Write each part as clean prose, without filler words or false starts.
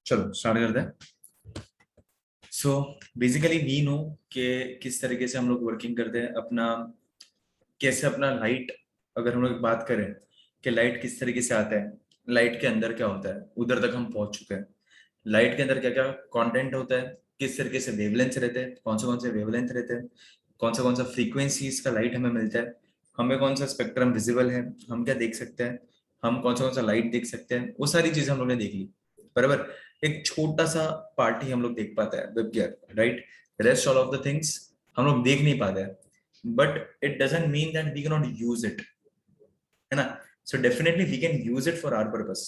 चलो स्टार्ट करते हैं। सो बेसिकली वी नो कि किस तरीके से हम लोग वर्किंग करते हैं अपना, कैसे अपना लाइट, अगर हम लोग बात करें कि लाइट किस तरीके से आता है, लाइट के अंदर क्या होता है, उधर तक हम पहुंच चुके हैं। लाइट के अंदर क्या क्या कंटेंट होता है, किस तरीके से वेवलेंथ रहते हैं, कौन से वेवलेंथ रहते हैं, कौन सा फ्रीक्वेंसीज का लाइट हमें मिलता है, हमें कौन सा स्पेक्ट्रम विजिबल है, हम क्या देख सकते हैं, हम कौन सा लाइट देख सकते हैं, वो सारी चीजें हम लोग ने देख ली। बराबर। एक छोटा सा पार्ट ही हम लोग देख पाते हैं, web gear, right. Rest all of the things हम लोग देख नहीं पाते हैं, but it doesn't mean that we can not use it, है ना। So definitely we can use it for our purpose.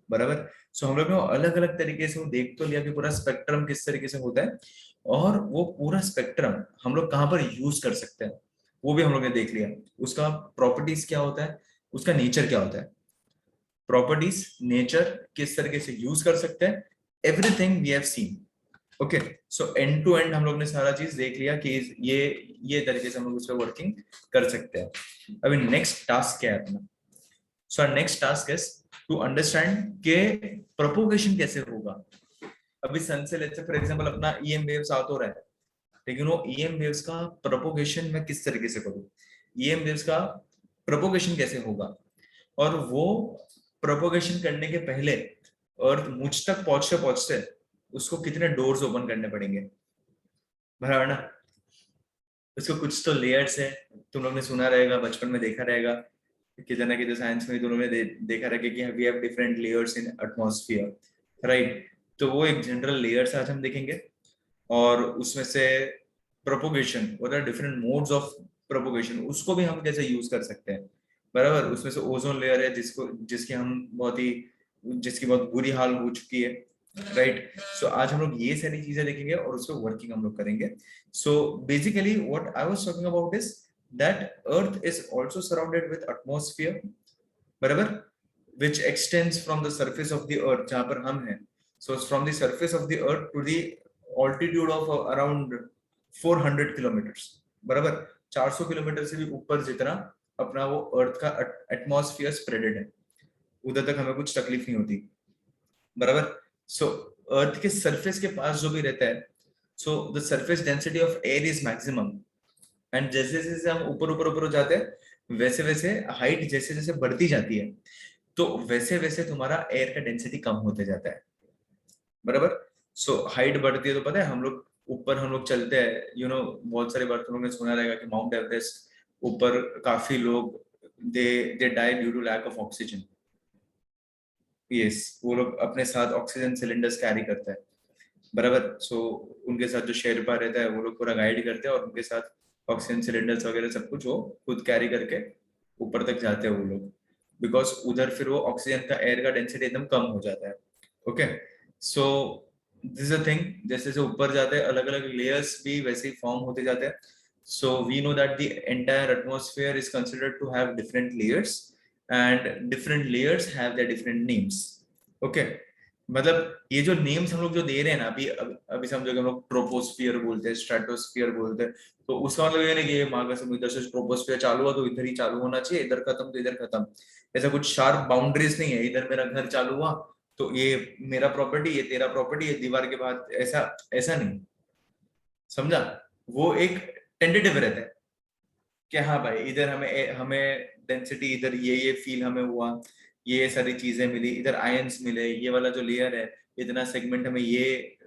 बराबर। सो हम लोग ने अलग अलग तरीके से वो देख तो लिया कि पूरा स्पेक्ट्रम किस तरीके से होता है, और वो पूरा स्पेक्ट्रम हम लोग कहाँ पर यूज कर सकते हैं वो भी हम लोग ने देख लिया। उसका प्रॉपर्टीज क्या होता है, उसका नेचर क्या होता है, प्रॉपर्टीज नेचर किस तरीके से यूज कर सकते हैं, everything we have seen. Okay. So end to end हम लोग ने सारा चीज देख लिया कि ये तरीके से हम लोग उस पर वर्किंग कर सकते हैं। अभी नेक्स्ट टास्क क्या है अपना। So next task is to understand के प्रोपोगेशन कैसे होगा। अभी सन से लेट्स से फॉर एग्जांपल अपना ईएम वेव्स आउट हो रहा है, लेकिन वो ईएम वेव्स का प्रोपोगेशन मैं किस तरीके से करूँ, ईएम वेव्स का प्रोपोगेशन कैसे होगा, और वो प्रोपोगेशन करने के पहले अर्थ मुझ तक पहुंचते पहुंचते उसको कितने डोर्स ओपन करने पड़ेंगे। बराबर ना। उसको कुछ तो लेयर्स है, तुम लोग ने सुना रहेगा, बचपन में देखा रहेगा, किधर ना किधर साइंस में तुम लोग ने देखा रहेगा कि we have different layers in atmosphere, right. तो वो एक जनरल लेयर्स आज हम देखेंगे, और उसमें से propagation, what are different modes of propagation, उसको भी हम कैसे यूज कर सकते हैं। बराबर। उसमें से ओजोन लेयर है जिसको जिसकी हम बहुत ही जिसकी बहुत बुरी हाल हो चुकी है, राइट। सो आज हम लोग ये सारी चीजें देखेंगे और उस पर वर्किंग हम लोग करेंगे। So basically what I was talking about is that earth is also surrounded with atmosphere. बराबर। which extends from the surface of the earth, जहां पर हम हैं। So it's from the surface of the earth to the altitude of around 400 kilometers। बराबर। 400 kilometre से भी ऊपर जितना अपना वो अर्थ का एटमॉस्फेयर स्प्रेडेड है, उधर तक हमें कुछ तकलीफ नहीं होती। बराबर। सो अर्थ के सरफेस के पास जो भी रहता है, so the surface density of air is maximum. And जैसे जैसे हम ऊपर ऊपर ऊपर जाते हैं, वैसे वैसे हाइट जैसे जैसे बढ़ती जाती है, तो वैसे वैसे तुम्हारा एयर का डेंसिटी कम होते जाता है। बराबर। सो हाइट बढ़ती है तो पता है हम लोग ऊपर हम लोग चलते हैं, बहुत सारी बार तुम लोगों ने सुना रहेगा कि माउंट एवरेस्ट ऊपर काफी लोग they they die due to lack of oxygen. Yes, वो लोग अपने साथ ऑक्सीजन सिलेंडर्स कैरी करते हैं। बराबर। सो उनके साथ जो शेरपा रहता है वो लोग पूरा गाइड करते हैं, और उनके साथ ऑक्सीजन सिलेंडर्स वगैरह सब कुछ वो खुद कैरी करके ऊपर तक जाते हैं वो लोग, बिकॉज उधर फिर वो ऑक्सीजन का एयर का डेंसिटी एकदम कम हो जाता है। Okay. So this a thing, जैसे जैसे ऊपर जाते हैं अलग अलग लेयर्स भी वैसे ही फॉर्म होते जाते हैं। So we know that the entire atmosphere is considered to have different layers, and different layers have their different names. Okay. मतलब ये जो नेम्स हम लोग जो दे रहे हैं ना, अभी समझो कि हम लोग ट्रोपोस्फियर बोलते हैं, स्ट्रेटोस्फियर बोलते हैं, तो उसका मतलब ये नहीं कि ये महाकाश में इधर से ट्रोपोस्फियर चालू हुआ तो इधर ही चालू होना चाहिए, इधर खत्म तो इधर खत्म। ऐसा कुछ शार्प बाउंड्रीज नहीं है, इधर मेरा घर चालू हुआ तो ये मेरा प्रॉपर्टी, ये तेरा प्रॉपर्टी, ये दीवार के बाद ऐसा ऐसा नहीं। समझा। वो एक टेंटेटिव रहता है कि हाँ भाई इधर हमें हमें डेंसिटी, इधर ये फील हमें हुआ, ये सारी चीजें मिली, इधर आयंस मिले, ये वाला जो लेयर है इतना सेगमेंट हमें ये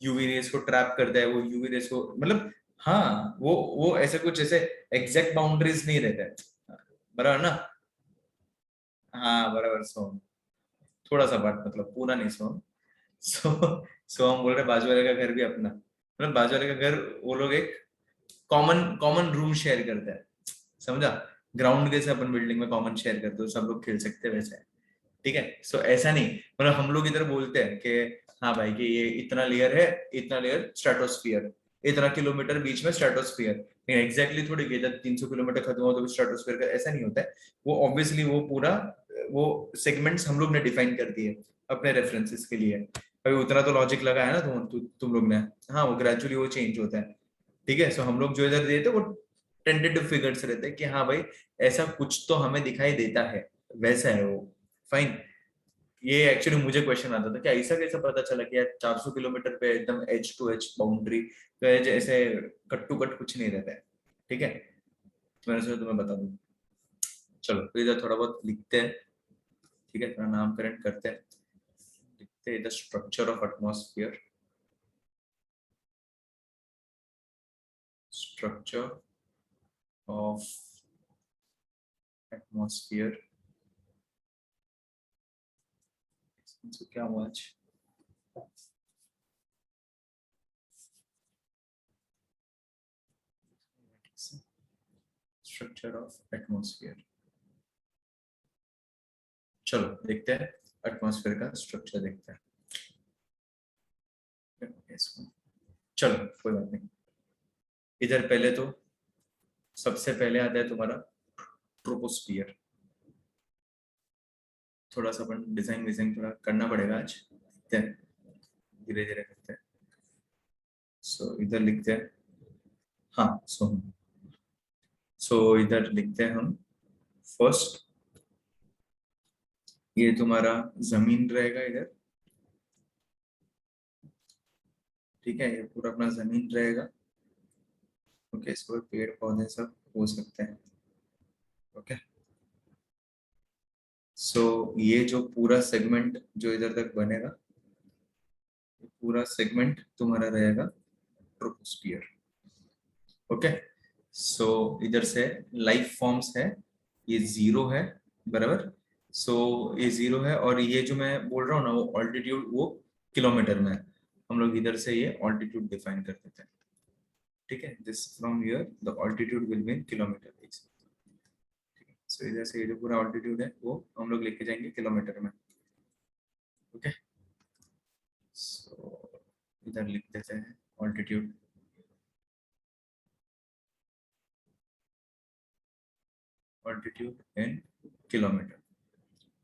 यूवी रेस को ट्रैप करता है, वो यूवी रेस को मतलब, हाँ वो ऐसे कुछ ऐसे एग्जैक्ट बाउंड्रीज नहीं रहता है। बराबर ना। हाँ बराबर। सो थोड़ा सा बात मतलब पूरा नहीं सो। सो सो हम बोल रहे बाजू वाले का घर भी अपना, मतलब बाजू वाले का घर, वो लोग एक कॉमन कॉमन रूम शेयर करते हैं। समझा। ग्राउंड जैसे अपन बिल्डिंग में कॉमन शेयर करते हो, सब लोग खेल सकते हैं वैसे। ठीक है। सो ऐसा नहीं, मतलब हम लोग इधर बोलते हैं कि हाँ भाई कि ये इतना लेयर है, इतना लेयर स्ट्रेटोस्फियर, इतना किलोमीटर बीच में स्ट्रेटोस्फियर, लेकिन एग्जैक्टली थोड़ी कि इधर 300 किलोमीटर खत्म हो तो स्ट्रेटोस्फियर का ऐसा नहीं होता है। वो ऑब्वियसली वो पूरा वो सेगमेंट्स हम लोग ने डिफाइन कर दिए अपने रेफरेंसेस के लिए। भाई उतना तो लॉजिक लगा है ना तुम लोग ने। हाँ वो ग्रेजुअली वो चेंज होता है। ठीक है। सो हम लोग जो इधर देते हैं वो टेंटेटिव फिगर्स रहते हैं कि हाँ भाई ऐसा कुछ तो हमें दिखाई देता है, वैसा है वो। फाइन। ये एक्चुअली मुझे क्वेश्चन आता था कि ऐसा कैसे पता चला कि यार 400 किलोमीटर पे एकदम एज टू एज बाउंड्री, तो एज ऐसे कट टू कट कुछ नहीं रहता है, ठीक है, तो मैंने सोचा तुम्हें बता दूं। चलो तो इधर थोड़ा बहुत लिखते हैं, ठीक है, थोड़ा नामकरण करते हैं, लिखते हैं the structure of atmosphere, structure of atmosphere, क्या हुआ आज, स्ट्रक्चर ऑफ एटमॉस्फेयर। चलो देखते हैं एटमॉस्फेयर का स्ट्रक्चर देखते हैं इसको। चलो कोई बात नहीं, इधर पहले तो सबसे पहले आता है तुम्हारा ट्रोपोस्फियर। थोड़ा सा अपन डिजाइन विजाइन थोड़ा करना पड़ेगा आज, धीरे धीरे करते हैं। सो इधर लिखते हैं, हाँ सो इधर लिखते हैं हम फर्स्ट, ये तुम्हारा जमीन रहेगा इधर, ठीक है, ये पूरा अपना जमीन रहेगा। ओके, इस पर पेड़ पौधे सब हो सकते हैं। ओके, सो ये जो पूरा सेगमेंट जो इधर तक बनेगा, पूरा सेगमेंट तुम्हारा रहेगा ट्रोपोस्फियर। ओके, सो इधर से लाइफ फॉर्म्स है, ये जीरो है, बराबर। सो ये जीरो है, और ये जो मैं बोल रहा हूँ ना वो ऑल्टीट्यूड, वो किलोमीटर में है। हम लोग इधर से ये ऑल्टीट्यूड डिफाइन कर देते हैं, ठीक है, this from here the altitude will be in kilometre. So इधर से ये जो पूरा ऑल्टीट्यूड है वो हम लोग लेके जाएंगे किलोमीटर में। ओके, सो इधर लिख देते हैं ऑल्टीट्यूड, ऑल्टीट्यूड इन किलोमीटर,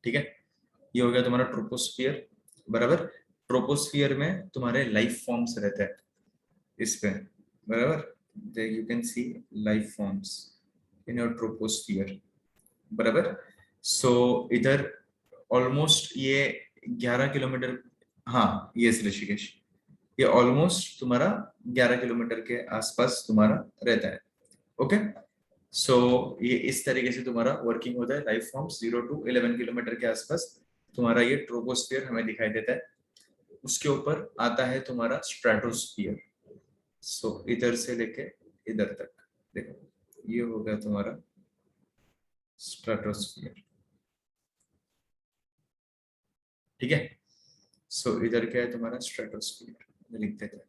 ठीक है। ये हो गया तुम्हारा ट्रोपोस्फियर, बराबर। ट्रोपोस्फियर में तुम्हारे लाइफ फॉर्म्स रहते हैं इस पे, बराबर, you can see life forms in your troposphere, बराबर। सो इधर ऑलमोस्ट ये 11 किलोमीटर, हाँ ये ऋषिकेश, ये ऑलमोस्ट तुम्हारा 11 किलोमीटर के आसपास तुम्हारा रहता है। ओके, सो ये इस तरीके से तुम्हारा वर्किंग होता है, लाइफ फॉर्म्स 0 to 11 किलोमीटर के आसपास तुम्हारा ये ट्रोपोस्फियर हमें दिखाई देता है। उसके ऊपर आता है तुम्हारा स्ट्रेटोस्फियर। सो इधर से लेके इधर तक देखो, ये हो गया तुम्हारा स्ट्रेटोस्फियर, ठीक है। सो इधर क्या है तुम्हारा स्ट्रेटोस्फियर, लिख देते हैं।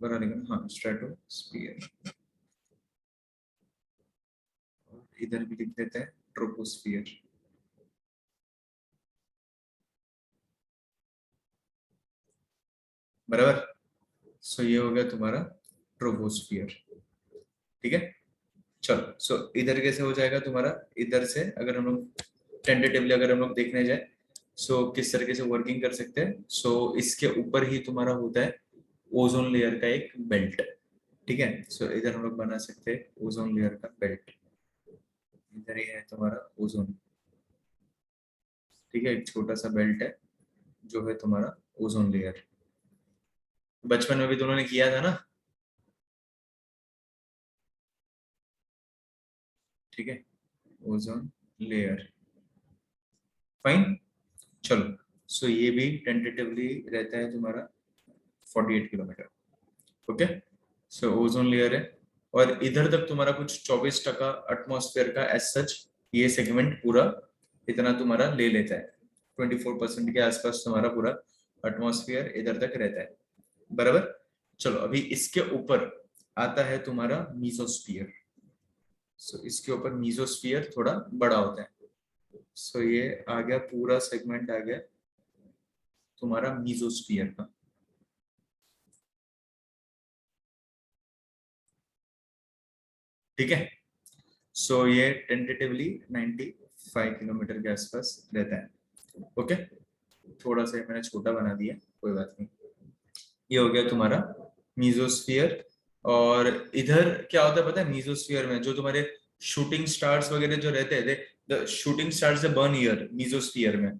बना लिखा, हाँ स्ट्रेटोस्फियर, इधर भी लिख देते हैं ट्रोपोस्फियर, बराबर। सो ये हो गया तुम्हारा ट्रोपोस्फियर, ठीक है। चलो सो इधर कैसे हो जाएगा तुम्हारा, इधर से अगर हम लोग टेंटेटिवली अगर हम लोग देखने जाए, सो किस तरीके से वर्किंग कर सकते हैं। सो इसके ऊपर ही तुम्हारा होता है ओजोन लेयर का एक बेल्ट, ठीक है। सो इधर हम लोग बना सकते हैं ओजोन लेयर का बेल्ट, इधर ही है तुम्हारा ओजोन, ठीक है, एक छोटा सा बेल्ट है जो है तुम्हारा ओजोन लेयर। बचपन में भी दोनों ने किया था ना, ठीक है, ओजोन लेयर, फाइन। चलो सो ये भी टेंटेटिवली रहता है तुम्हारा 48 किलोमीटर। ओके, सो ओजोन लेयर है, और इधर तक तुम्हारा कुछ 24% एटमॉस्फेयर का एज सच ये सेगमेंट पूरा इतना तुम्हारा ले लेता है, 24% के आसपास तुम्हारा पूरा एटमॉस्फेयर इधर तक रहता है, बराबर। चलो अभी इसके ऊपर आता है तुम्हारा मीसोस्फियर। सो इसके ऊपर मीसोस्फियर थोड़ा बड़ा होता है। सो ये आ गया पूरा सेगमेंट आ गया तुम्हारा मीसोस्फियर का, ठीक है। सो ये टेंटेटिवली 95 किलोमीटर के आसपास रहता है। ओके, थोड़ा सा मैंने छोटा बना दिया, कोई बात नहीं। ये हो गया तुम्हारा मीसोस्फियर, और इधर क्या होता है पता है, मीजोस्फीयर में जो तुम्हारे शूटिंग स्टार्स वगैरह जो रहते हैं, the shooting stars burn here mesosphere में।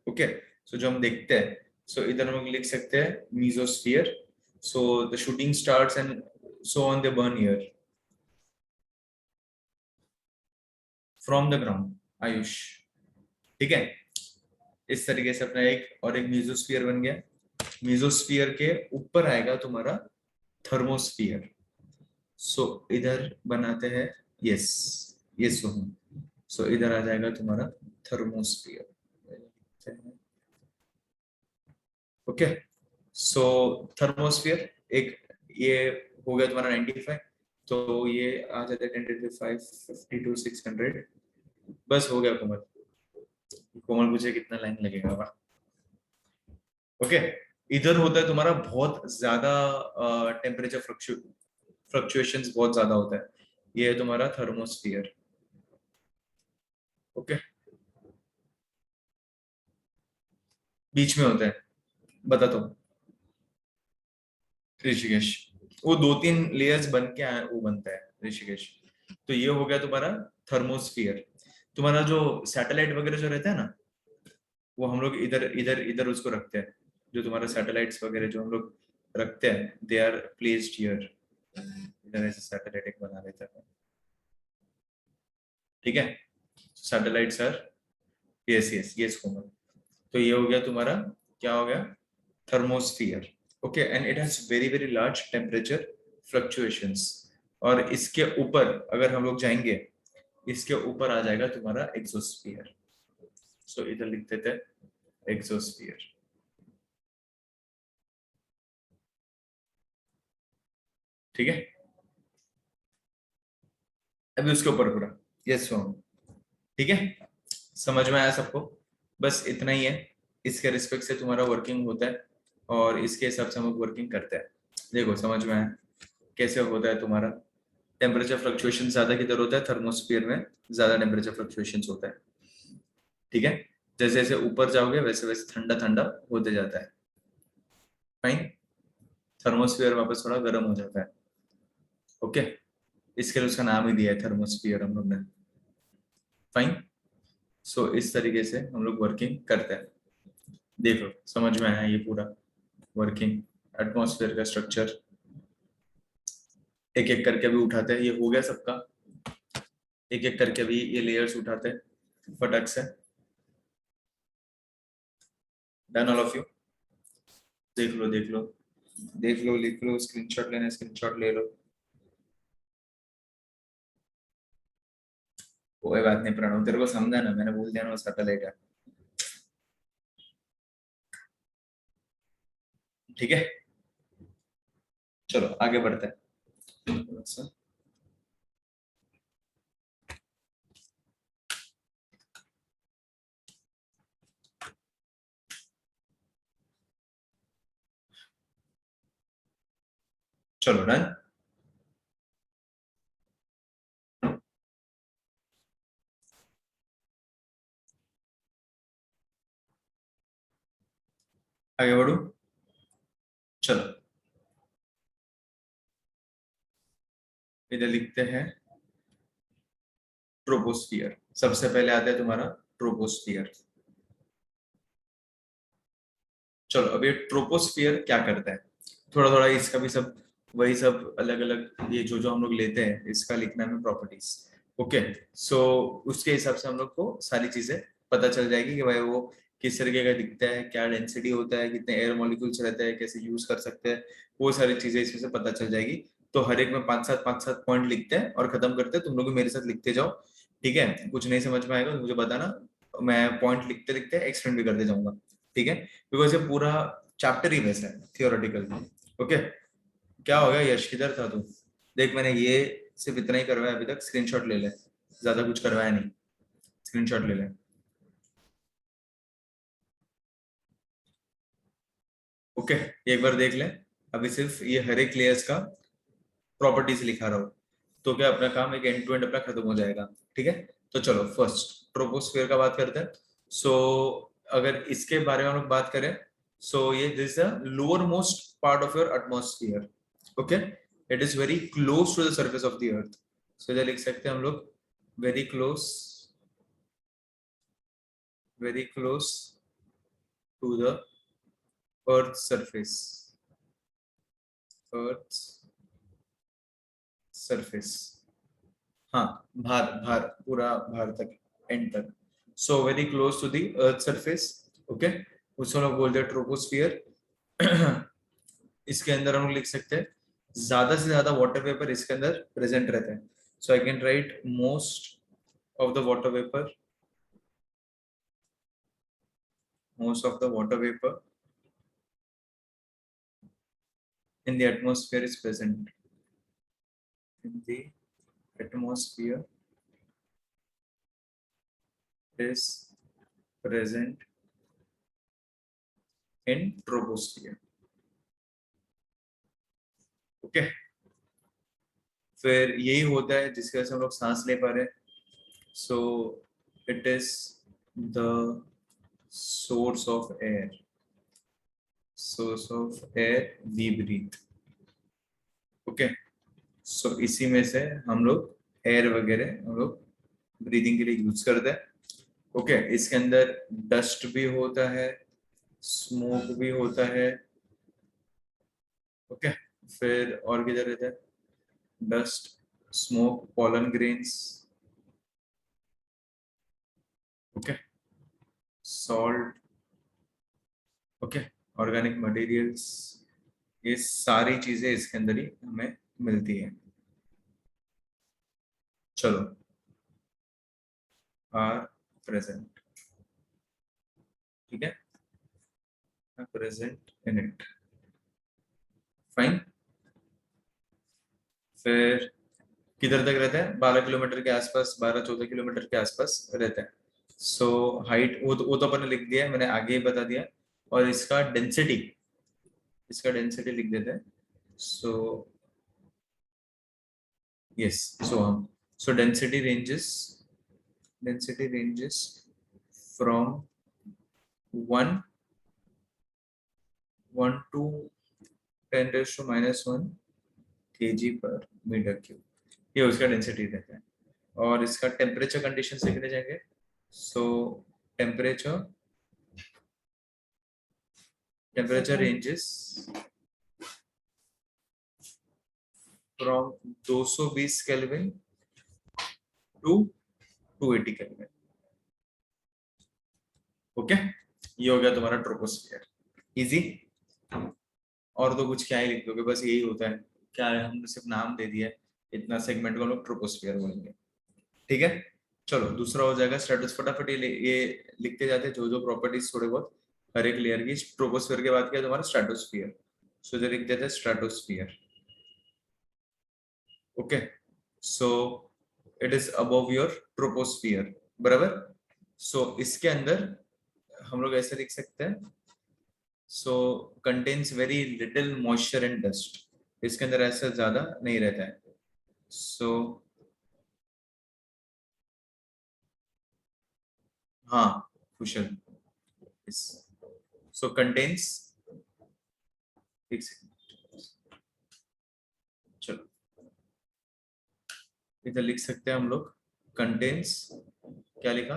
ओके, सो जो हम देखते हैं, सो इधर हम लोग लिख सकते हैं mesosphere, so the shooting stars and so on they burn here from the ground. Ayush, ठीक है, इस तरीके से अपना एक मीजोस्फीयर बन गया। मीजोस्फीयर के ऊपर आएगा तुम्हारा थर्मोस्फीयर। सो इधर बनाते हैं, यस ये सो इधर आ जाएगा तुम्हारा थर्मोस्फीयर। ओके, सो थर्मोस्फीयर एक, ये हो गया तुम्हारा 95, तो ये आ जाता है 10 to 5 50 to 600। बस हो गया कोमल। कोमल पूछे कितना लाइन लगेगा, वाह। ओके, इधर होता है तुम्हारा बहुत ज्यादा टेम्परेचर फ्लक्चुएशंस बहुत ज्यादा होता है, ये है तुम्हारा थर्मोस्फियर। ओके, बीच में होता है, बता तो। ऋषिकेश, वो 2-3 लेयर्स बन के आए, वो बनता है ऋषिकेश। तो ये हो गया तुम्हारा थर्मोस्फियर। तुम्हारा जो सैटेलाइट वगैरह जो रहता है ना, वो हम लोग इधर इधर इधर उसको रखते हैं। जो तुम्हारा सैटेलाइट्स वगैरह जो हम लोग रखते हैं, दे आर प्लेस्ड हियर। इधर ऐसे सैटेलाइट एक बना लेते हैं, ठीक है। Satellite sir, yes yes yes Komal. तो ये हो गया तुम्हारा, क्या हो गया, thermosphere. Okay, and it has very very large temperature fluctuations. और इसके ऊपर अगर हम लोग जाएंगे, इसके ऊपर आ जाएगा तुम्हारा एक्सोस्फियर। सो इधर लिख देते हैं एक्सोस्फियर, ठीक है। अभी उसके ऊपर पूरा, यस सोम, ठीक है। समझ में आया सबको? बस इतना ही है, इसके रिस्पेक्ट से तुम्हारा वर्किंग होता है, और इसके हिसाब से हम लोग वर्किंग करते हैं। देखो समझ में आया कैसे होता है तुम्हारा। टेम्परेचर फ्लक्चुएशन ज्यादा किधर होता है, थर्मोस्फीयर में ज्यादा टेम्परेचर फ्लक्चुएशन होता है, ठीक है। जैसे जैसे ऊपर जाओगे वैसे वैसे ठंडा ठंडा होते जाता है, फाइन। थर्मोस्फीयर वापस थोड़ा गर्म हो जाता है, ओके। इसके लिए उसका नाम ही दिया है थर्मोस्फीयर हम लोग ने, फाइन। सो इस तरीके से हम लोग वर्किंग करते हैं। देखो समझ में आया ये पूरा वर्किंग, एटमॉस्फेयर का स्ट्रक्चर। एक एक करके भी उठाते हैं, ये हो गया सबका। एक एक करके भी ये लेयर्स उठाते हैं फटक से। डन ऑल ऑफ यू, देख लो देख लो देख लो, लिख लो, स्क्रीनशॉट लेना स्क्रीनशॉट ले लो। कोई बात नहीं प्रणव, तेरे को समझा ना, मैंने बोल दिया ना वो सैटेलाइट है, ठीक है। चलो आगे बढ़ते हैं। चलो डन। आगे बढ़ो, चलो इधर लिखते हैं ट्रोपोस्फियर। सबसे पहले आता है तुम्हारा ट्रोपोस्फियर। चलो अब ये ट्रोपोस्फियर क्या करता है, थोड़ा थोड़ा इसका भी सब वही सब अलग अलग, ये जो जो हम लोग लेते हैं इसका लिखना है प्रॉपर्टीज। ओके, सो उसके हिसाब से हम लोग को सारी चीजें पता चल जाएगी कि भाई वो किस तरीके का दिखता है, क्या डेंसिटी होता है, कितने एयर मॉलिक्यूल्स रहते हैं, कैसे यूज कर सकते हैं, वो सारी चीजें इसमें से पता चल जाएगी। तो हर एक में 5-7 पॉइंट लिखते हैं और खत्म करते हैं। तुम लोग भी मेरे साथ लिखते जाओ, ठीक है। कुछ नहीं समझ में आएगा तो मुझे बताना, मैं पॉइंट लिखते लिखते एक्सटेंड भी करते जाऊंगा, ठीक है। बिकॉज ये पूरा चैप्टर ही वैसा है थियोरेटिकल। ओके, क्या हो गया यश, किधर था तू? देख मैंने ये सिर्फ इतना ही करवाया अभी तक, स्क्रीनशॉट ले ले, ज्यादा कुछ करवाया नहीं, स्क्रीनशॉट ले ले। ओके, एक बार देख ले, अभी सिर्फ ये हर एक लेयर्स का प्रॉपर्टीज लिखा रहा हूँ, तो क्या अपना काम एक एंड टू एंड अपना खत्म हो जाएगा, ठीक है। तो चलो फर्स्ट ट्रोपोस्फियर का बात करते हैं। सो अगर इसके बारे में हम लोग बात करें, सो ये this the lower most part of your atmosphere, okay. It is very close to the surface of the earth. So इधर लिख सकते हैं हम लोग very close, very close to the earth surface, earth surface. हाँ, भार भार पूरा भार तक, एंड तक। So very close to the earth surface. Okay, उसको लोग बोलते हैं ट्रोपोस्फियर। इसके अंदर हम लोग लिख सकते हैं ज्यादा से ज्यादा वाटर वेपर इसके अंदर प्रेजेंट रहते हैं। So I can write most of the water vapour, most of the water vapor in the atmosphere is present in the atmosphere is present in troposphere। Okay, फिर यही होता है जिसकी वजह से हम लोग सांस ले पा रहे हैं। So it is the source of air, source of air we breathe. Okay, so इसी में से हम लोग एयर वगैरह हम लोग ब्रीदिंग के लिए यूज करते हैं। ओके, इसके अंदर डस्ट भी होता है, स्मोक भी होता है। ओके, फिर और किधर रहता है, dust, smoke, pollen grains, okay, salt, okay, organic materials, ये सारी चीजें इसके अंदर ही हमें मिलती है। चलो, आर प्रेजेंट, ठीक है, प्रेजेंट इन इट, फाइन। फिर किधर तक रहता है, 12 किलोमीटर के आसपास, 12-14 किलोमीटर के आसपास रहता है। सो हाइट वो तो अपन ने लिख दिया है, मैंने आगे ही बता दिया। और इसका डेंसिटी, इसका डेंसिटी लिख देते हैं। सो यस, सो हम सो density ranges from 1 to 10⁻⁻1 kg पर मीटर क्यूब, ये उसका डेंसिटी रहता है। और इसका टेम्परेचर कंडीशन लिखने जाएंगे। So temperature ranges from 220 kelvin to 280 kelvin. Okay, ये हो गया तुम्हारा ट्रोपोस्फियर, इजी। और तो कुछ क्या ही लिख दोगे, बस यही होता है, क्या है, हमने सिर्फ नाम दे दिया है, इतना सेगमेंट को हम लोग ट्रोपोस्फियर बोलेंगे। ठीक है, चलो दूसरा हो जाएगा स्ट्रेटोस। फटाफट ये लिखते जाते हैं जो जो प्रॉपर्टीज थोड़े बहुत हर एक लेयर की। ट्रोपोस्फियर के बाद क्या है तुम्हारा, स्ट्रेटोस्फियर। सो इधर लिख देते हैं stratosphere. Okay, so it is above your troposphere, बराबर। सो इसके अंदर हम लोग ऐसे लिख सकते हैं, so contains very little moisture and dust, इसके अंदर ऐसा ज्यादा नहीं रहता है। सो हाँ, कुशल, सो कंटेन्स, एक सेकंड, चलो इधर लिख सकते हैं हम लोग कंटेन्स, क्या लिखा,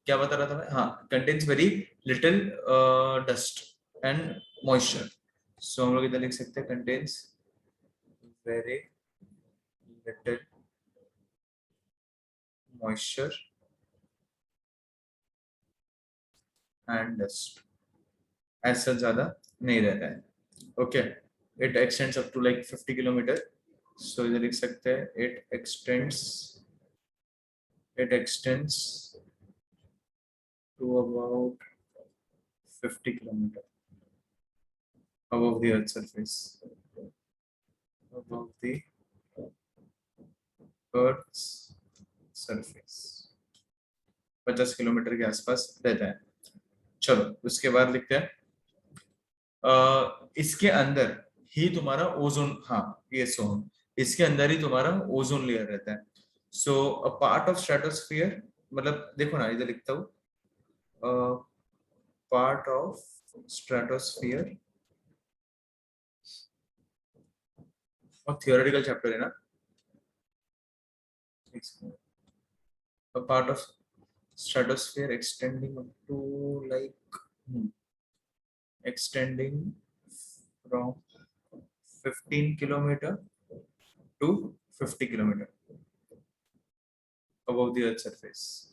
क्या बता रहा था मैं, हाँ, contains very little dust and moisture. So हम लोग इधर लिख सकते हैं contains very little moisture and dust, ऐसा ज्यादा नहीं रहता है। Okay, it extends up to like 50 kilometre. So इधर लिख सकते हैं it extends to about 50 kilometer above the earth surface, above the earth's surface, 50 kilometre के आसपास रहता है। चलो उसके बाद लिखते हैं इसके अंदर ही तुम्हारा ओजोन, हाँ ये सोन, इसके अंदर ही तुम्हारा ओजोन लेयर रहता है। सो अ पार्ट ऑफ स्ट्रेटोस्फियर, मतलब देखो ना इधर लिखता हूँ, पार्ट ऑफ स्ट्रेटोस्फियर और थियोरेटिकल चैप्टर है ना. A part of stratosphere extending up to like extending from 15 kilometer to 50 kilometer above the earth surface.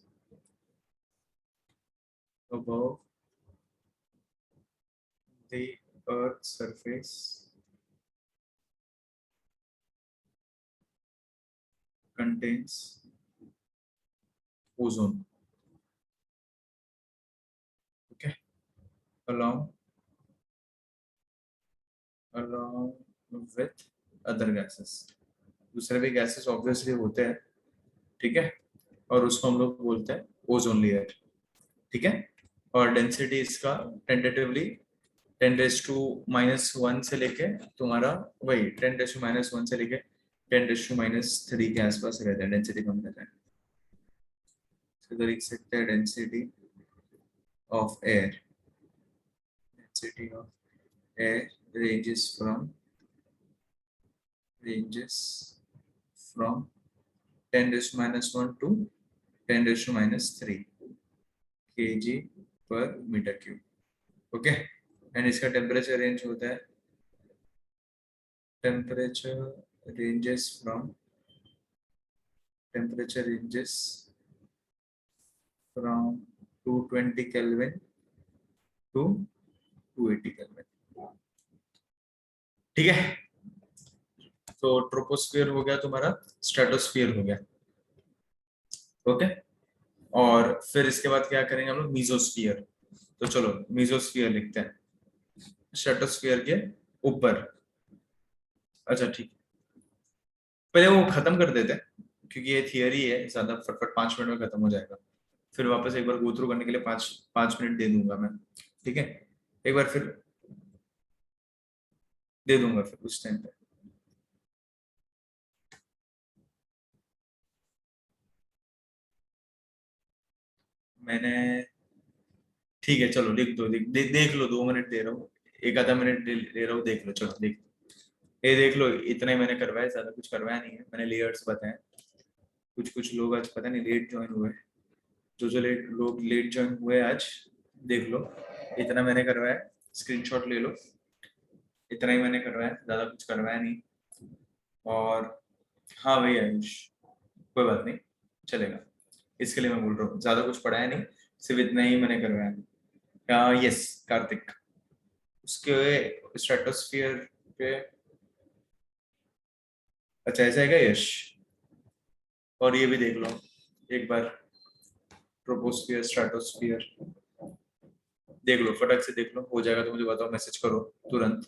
Above the earth surface contains ozone. Okay, along along with other gases. दूसरे भी gases obviously होते हैं, ठीक है, और उसको हम लोग बोलते हैं ओजोन लेयर, ठीक है. और डेंसिटी इसका टेंटेटिवली 10⁻⁻1 से लेके तुम्हारा वही 10⁻⁻1 से लेके 10⁻⁻3 के आसपास रहता है, डेंसिटी कम रहता है. तो लिख सकते हैं density of air, density of air ranges from 10⁻⁻1 to 10⁻⁻3 kg per meter cube. Okay, and इसका टेम्परेचर रेंज होता है, temperature ranges from temperature ranges from 220 Kelvin to 280 Kelvin. ठीक है, तो ट्रोपोस्फियर हो गया तुम्हारा, स्ट्रेटोस्फियर हो गया. ओके, और फिर इसके बाद क्या करेंगे हम लोग, मीजोस्फियर. तो चलो मीजोस्फियर लिखते हैं स्ट्रेटोस्फियर के ऊपर. अच्छा ठीक, पहले वो खत्म कर देते हैं क्योंकि ये थियरी है, ज्यादा फटफट 5 मिनट में खत्म हो जाएगा. फिर वापस एक बार गो थ्रू करने के लिए 5 5 मिनट दे दूंगा मैं, ठीक है. एक बार फिर दे दूंगा फिर उस टाइम पे. मैंने, ठीक है चलो लिख दो, देख लो, 2 मिनट दे रहा हूँ, एक आधा मिनट ले रहा हूँ, देख लो, चलो देख, ये देख लो, इतना ही मैंने करवाया, ज्यादा कुछ करवाया नहीं है, मैंने लेयर्स बताए. कुछ कुछ लोग आज पता नहीं लेट ज्वाइन हुए, जो लोग लेट ज्वाइन हुए आज, देख लो, इतना मैंने करवाया, स्क्रीनशॉट ले लो, इतना ही मैंने करवाया, ज्यादा कुछ करवाया नहीं. और हाँ भैया आयुष, कोई बात नहीं, चलेगा, इसके लिए मैं बोल रहा हूँ, ज्यादा कुछ पढ़ाया नहीं, सिर्फ इतना ही मैंने करवाया. यस कार्तिक, उसके स्ट्रेटोस्फियर पे, अच्छा ऐसा है क्या यश, और ये भी देख लो एक बार, ट्रोपोस्फियर स्ट्रेटोस्फियर देख लो, फटक से देख लो, हो जाएगा तो मुझे बताओ, मैसेज करो तुरंत.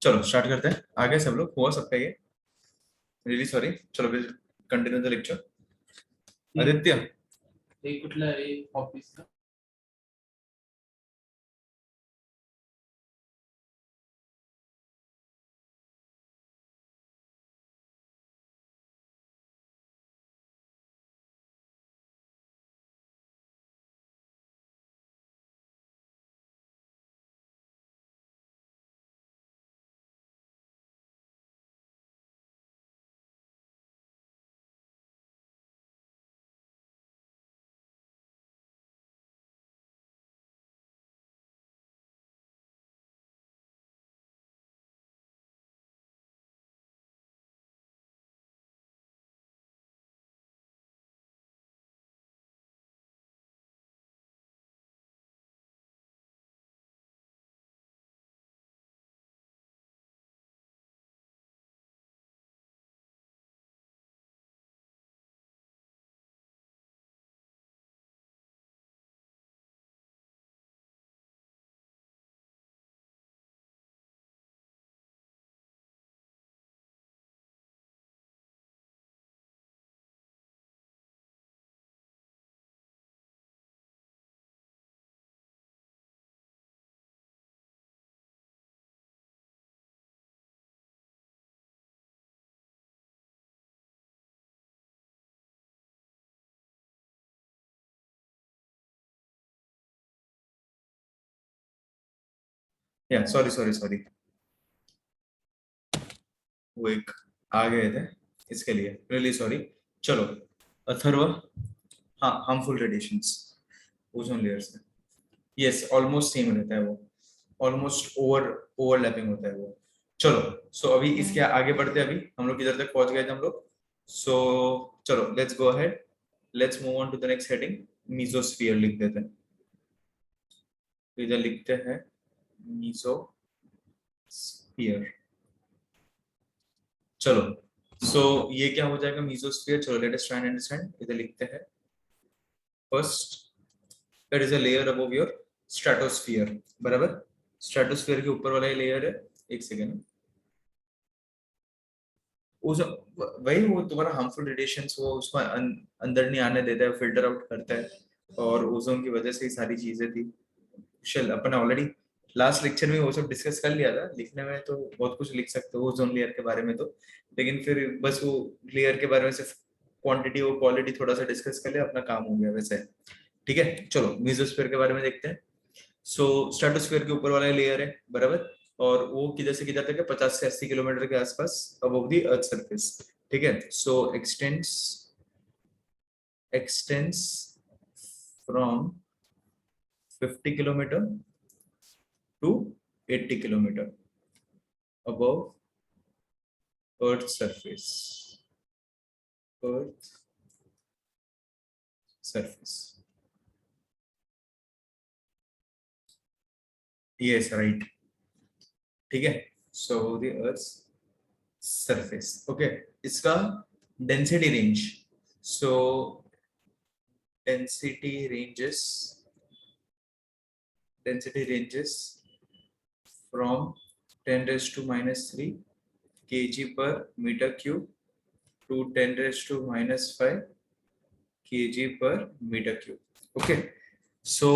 चलो स्टार्ट करते हैं, आगे सब लोग हुआ सबका ये, रियली सॉरी। चलो फिर कंटिन्यू द लेक्चर। आदित्य एक कुठला आहे ऑफिसचा या सॉरी सॉरी सॉरी, वो एक आ गए थे इसके लिए, रियली सॉरी। चलो अथर्व, हाँ हार्मफुल रेडिएशंस ओजोन लेयर से, यस ऑलमोस्ट सेम रहता है वो, ऑलमोस्ट ओवरलैपिंग होता है वो। चलो सो अभी इसके आगे बढ़ते हैं, अभी हम लोग किधर तक पहुंच गए थे हम लोग। सो चलो let's go ahead, let's move on to the next heading, mesosphere लिख देते हैं। तो इधर लिखते हैं मीजोस्फीयर। चलो सो ये क्या हो जाएगा मीजोस्फीयर, चलो let us try and understand. इधर लिखते हैं first, there is a layer above your stratosphere, बराबर। स्ट्रेटोस्फीयर के ऊपर वाला ये लेयर है, एक सेकेंड। उस वही वो तुम्हारा हार्मफुल रेडिएशंस वो उसको अंदर नहीं आने देता है, फिल्टर आउट करता है, और ओजोन की वजह से ही सारी चीजें थी। चल अपन ऑलरेडी लास्ट लेक्चर में वो सब डिस्कस कर लिया था, लिखने में तो बहुत कुछ लिख सकते हो ओजोन लेयर के बारे में तो, लेकिन फिर बस वो लेयर के बारे में सिर्फ क्वांटिटी और क्वालिटी थोड़ा सा डिस्कस कर लिया, अपना काम हो गया वैसे। ठीक है चलो मेसोस्फीयर के बारे में देखते हैं। सो स्ट्रेटोस्फीयर के ऊपर वाला लेयर है, बराबर, और वो किधर से किधर तक है, 50 से 80 किलोमीटर के आसपास अबव द अर्थ सरफेस। ठीक है so extends from 50 kilometre to 80 kilometre above earth earth surface, yes right, ठीक है। So the earth surface, okay. इसका density range, so density ranges density ranges from 10 raised to minus 3 kg per meter cube to 10 raised to minus 5 kg per meter cube, ओके। So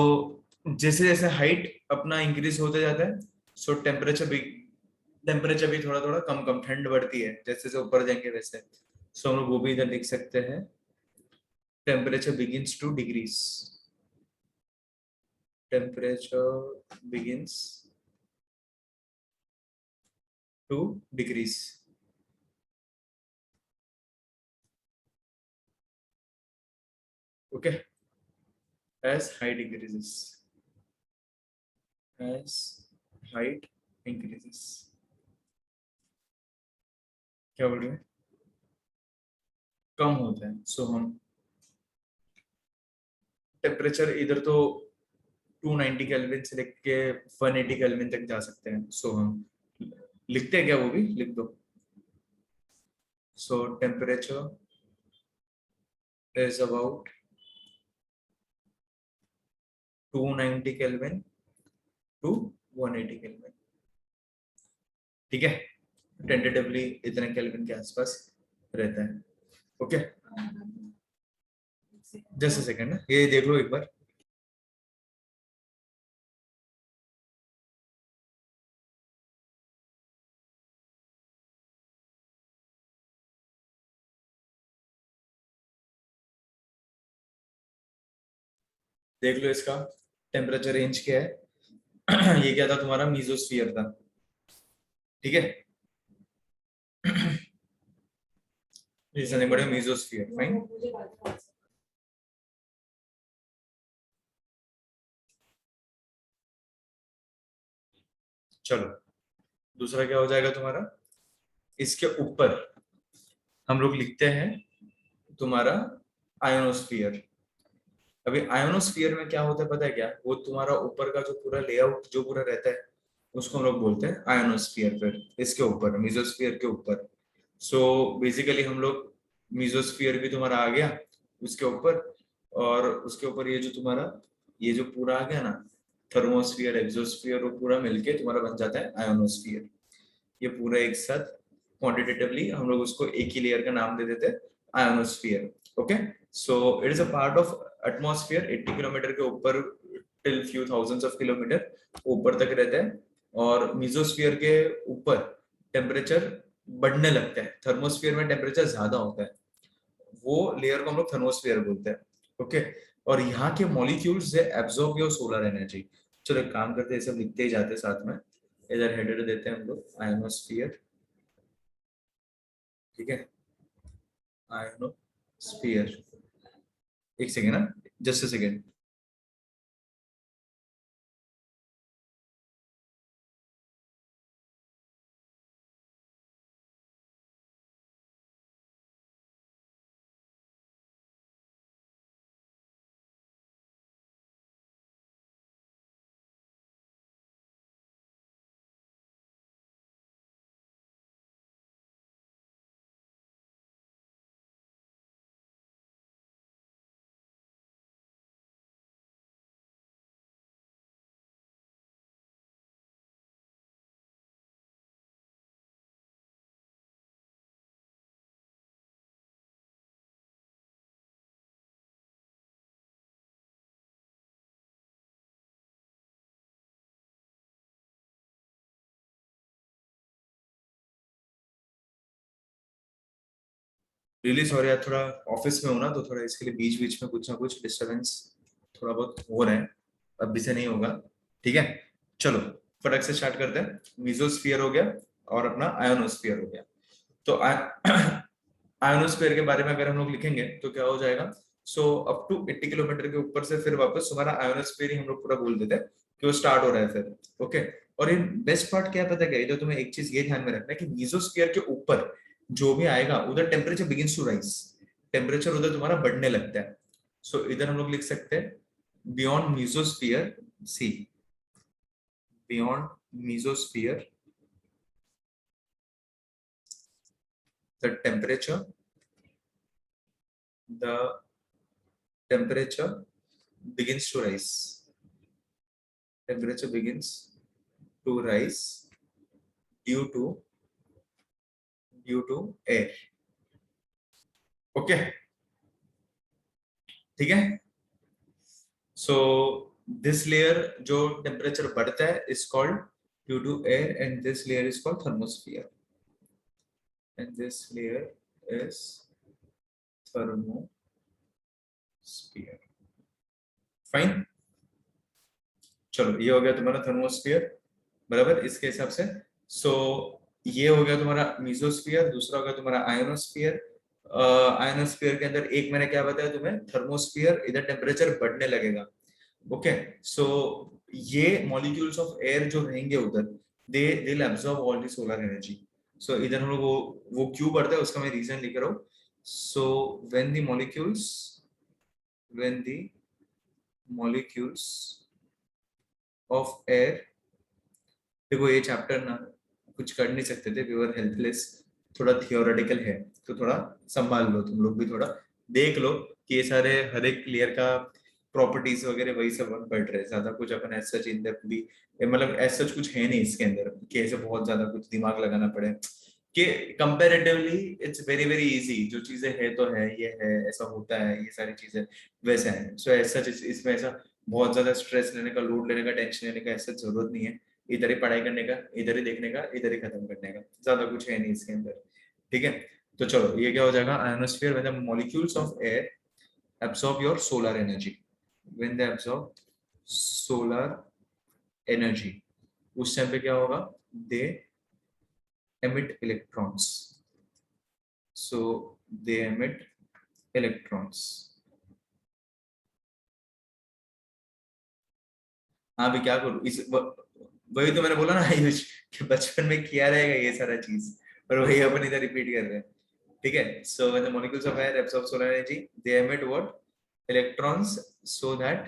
जैसे जैसे height अपना increase होते जाता है, सो temperature भी थोड़ा थोड़ा कम कम, ठंड बढ़ती है जैसे जैसे ऊपर जाएंगे वैसे। सो हम लोग वो भी इधर लिख सकते हैं, temperature begins to decrease, temperature begins to decrease, okay, as height increases, as height increases, क्या बोल रहे हैं, कम होता है। सो हम टेम्परेचर इधर तो 290 केल्विन से लेके 180 केल्विन तक जा सकते हैं। सो हम लिखते हैं क्या, वो भी लिख दो। So temperature is about 290 kelvin to 180 kelvin, ठीक है, टेंटेटिवली इतने केल्विन के आसपास रहता है। ओके, जस्ट अ सेकंड ना, ये देख लो एक बार। देख लो इसका टेम्परेचर रेंज क्या है। ये क्या था तुम्हारा, मीजोस्फीयर था, ठीक है। बड़े मीजोस्फीयर, फाइन। चलो दूसरा क्या हो जाएगा तुम्हारा, इसके ऊपर हम लोग लिखते हैं तुम्हारा आयोनोस्फीयर। अभी आयोनोस्फीयर में क्या होता है पता है क्या, वो तुम्हारा ऊपर का जो पूरा लेआउट जो पूरा रहता है उसको हम लोग बोलते हैं आयोनोस्फीयर। फिर इसके ऊपर मीजोस्फीयर के ऊपर, सो बेसिकली हम लोग मीजोस्फीयर भी तुम्हारा आ गया उसके ऊपर, और उसके ऊपर ये जो तुम्हारा ये जो पूरा आ गया ना, थर्मोस्फीयर एक्सोस्फीयर, वो पूरा मिलके तुम्हारा बन जाता है आयोनोस्फीयर। ये पूरा एक साथ क्वांटिटेटिवली हम लोग उसको एक ही लेयर का नाम दे देते हैं, ionosphere. Okay, so it is a part of atmosphere, 80 kilometre के ऊपर till few thousands of kilometre ऊपर तक रहता है। और मीजोस्फीयर के ऊपर टेम्परेचर बढ़ने लगता है, थर्मोस्फीयर में टेम्परेचर ज्यादा होता है, वो लेयर को हम लोग थर्मोस्फीयर बोलते हैं। ओके, और यहाँ के मॉलिक्यूल्स से एब्जॉर्ब योर सोलर एनर्जी। चलो एक काम करते हैं, सब लिखते ही जाते हैं साथ में, इधर हेडर देते हैं हम लोग आयोनोस्फीयर, ठीक है, आयोनोस्फीयर। एक सेकेंड ना, just a second. Really sorry यार, थोड़ा ऑफिस में हूँ ना, तो थोड़ा इसके लिए बीच बीच में कुछ ना कुछ डिस्टरबेंस थोड़ा बहुत हो रहा है, अब भी से नहीं होगा, ठीक है। चलो फटक से स्टार्ट करते हैं। मीजोस्फीयर हो गया और अपना आयोनोस्फीयर हो गया। तो आयोनोस्फीयर के बारे में अगर हम लोग लिखेंगे तो क्या हो जाएगा, सो अप टू 80 किलोमीटर के ऊपर से फिर वापस तुम्हारा आयोनोस्फीयर ही हम लोग पूरा बोल देते हैं कि वो स्टार्ट हो रहा है फिर। ओके, और ये बेस्ट पार्ट क्या है पता है क्या, जो तुम्हें एक चीज ये ध्यान में रखना है कि मीजोस्फीयर के ऊपर जो भी आएगा उधर temperature begins to rise, temperature उधर तुम्हारा बढ़ने लगता है। सो इधर हम लोग लिख सकते हैं beyond mesosphere, see beyond mesosphere the temperature, the temperature begins to rise, temperature begins to rise due to air। Okay, ठीक है। सो दिस लेयर जो टेम्परेचर बढ़ता है is called due to air, and this layer is called thermosphere, and this layer is thermosphere. Fine, चलो ये हो गया तुम्हारा थर्मोस्फियर, बराबर इसके हिसाब से। सो ये हो गया तुम्हारा मीजोस्फियर, दूसरा हो गया तुम्हारा आयोनोस्फियर। आयोनोस्फियर के अंदर एक मैंने क्या बताया तुम्हें, थर्मोस्फियर, इधर टेम्परेचर बढ़ने लगेगा। ओके, सो ये मॉलिक्यूल्स ऑफ एयर जो रहेंगे उधर, they will absorb all the solar energy. So इधर हम लोग वो क्यों बढ़ता है उसका मैं रीजन लिख रहा हूँ। सो when the molecules of air, देखो ये चैप्टर ना कुछ कर नहीं सकते थे, वी वर हेल्पलेस, थोड़ा थियोरेटिकल है, तो थोड़ा संभाल लो तुम लोग भी, थोड़ा देख लो कि ये सारे हर एक लेयर का प्रॉपर्टीज वगैरह वही सब हम पढ़ रहे हैं, ज्यादा कुछ अपन एज सच इन डेप्थ भी मतलब एज सच कुछ है नहीं इसके अंदर कि ऐसे बहुत ज्यादा कुछ दिमाग लगाना पड़े, कि comparatively it's very very easy, जो चीजें है तो है, ये है, ऐसा होता है, ये सारी चीजें वैसे हैं। सो एज सच इसमें ऐसा बहुत ज्यादा स्ट्रेस लेने का, लोड लेने का, टेंशन लेने का ऐसा जरूरत नहीं है। इधर ही पढ़ाई करने का, इधर ही देखने का, इधर ही खत्म करने का, ज्यादा कुछ है नहीं इसके अंदर। ठीक है, तो चलो ये क्या हो जाएगा, ionosphere when the molecules of air absorb your solar energy, when they absorb solar energy, उस टाइम पे क्या होगा, they emit electrons, so they emit electrons। हाँ भी क्या करूँ वही तो मैंने बोला ना आयुष, कि बचपन में किया रहेगा ये सारा चीज, और वही अपन इधर रिपीट कर रहे हैं। ठीक है, so when the molecules of air absorb solar energy they emit what, electrons, so that,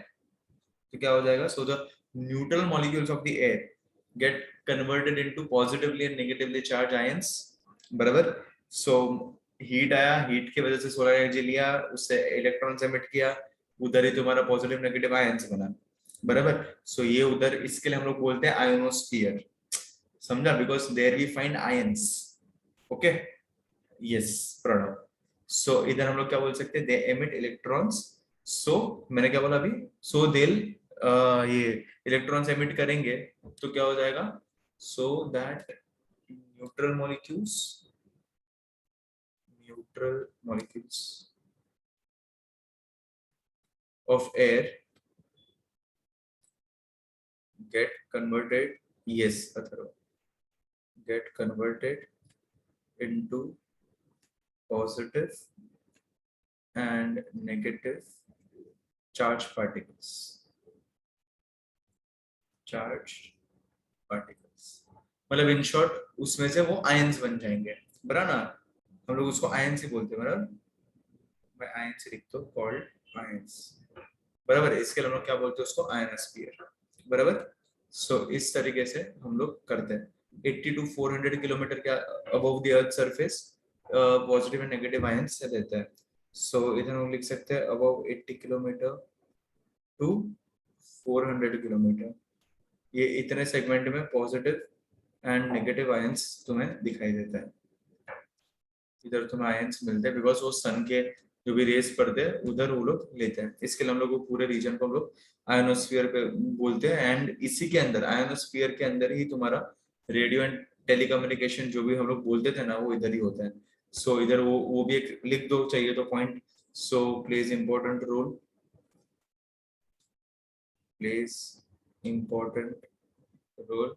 तो क्या हो जाएगा, so the neutral molecules of the air get converted into positively and negatively charged ions, बराबर। सो हीट आया, heat की वजह से solar energy लिया, उससे इलेक्ट्रॉन्स एमिट किया, उधर ही तुम्हारा पॉजिटिव नेगेटिव आयंस बना, बराबर। सो ये उधर, इसके लिए हम लोग बोलते हैं आयोनोस्फीयर, समझा, because there we find ions. Okay, yes, Pranav. So इधर हम लोग क्या बोल सकते हैं, दे एमिट इलेक्ट्रॉन्स, सो मैंने क्या बोला अभी, सो देल ये इलेक्ट्रॉन्स एमिट करेंगे, तो क्या हो जाएगा, so that neutral molecules, neutral molecules of air get converted, yes Atharva, get converted into positive and negative charged particles, charged particles, मतलब इन शॉर्ट उसमें से वो आयंस बन जाएंगे, बराबर ना, हम लोग उसको आयंस ही बोलते हैं, बराबर, मैं आयंस लिख दो, कॉल्ड आयंस, बराबर। इसके लिए हम लोग क्या बोलते हैं उसको, आयनोस्फीयर, बराबर। सो इस तरीके से हम लोग करते हैं, 80 to 400 किलोमीटर के above the earth surface positive and negative ions से देता है। सो इधर हम लिख सकते हैं अबव 80 किलोमीटर टू 400 किलोमीटर, ये इतने सेगमेंट में पॉजिटिव एंड नेगेटिव आयंस तुम्हें दिखाई देता है, इधर तुम्हें आयंस मिलते हैं, बिकॉज वो सन के जो भी रेस पड़ते हैं उधर वो लोग लेते हैं, इसके लिए हम लोग वो पूरे रीजन को हम लोग आयोनोस्फीयर पे बोलते हैं। एंड इसी के अंदर, आयोनोस्फीयर के अंदर ही तुम्हारा रेडियो एंड टेलीकम्युनिकेशन जो भी हम लोग बोलते थे ना, वो इधर ही होता है। सो इधर वो भी एक लिख दो चाहिए तो point, so plays important role, plays important role,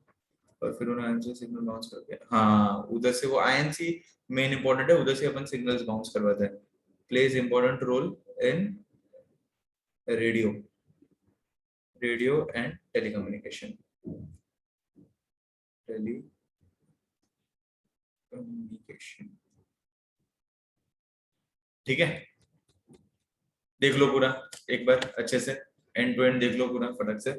और फिर उन्होंने आंसर सिग्नल बाउंस कर दिया, हाँ उधर से वो आयन सी मेन इंपॉर्टेंट है, उधर से अपन सिग्नल्स बाउंस करवाते हैं, plays important role in radio, radio and telecommunication, telecommunication. ठीक है, देख लो पूरा एक बार अच्छे से, एंड टू एंड देख लो पूरा फटक से।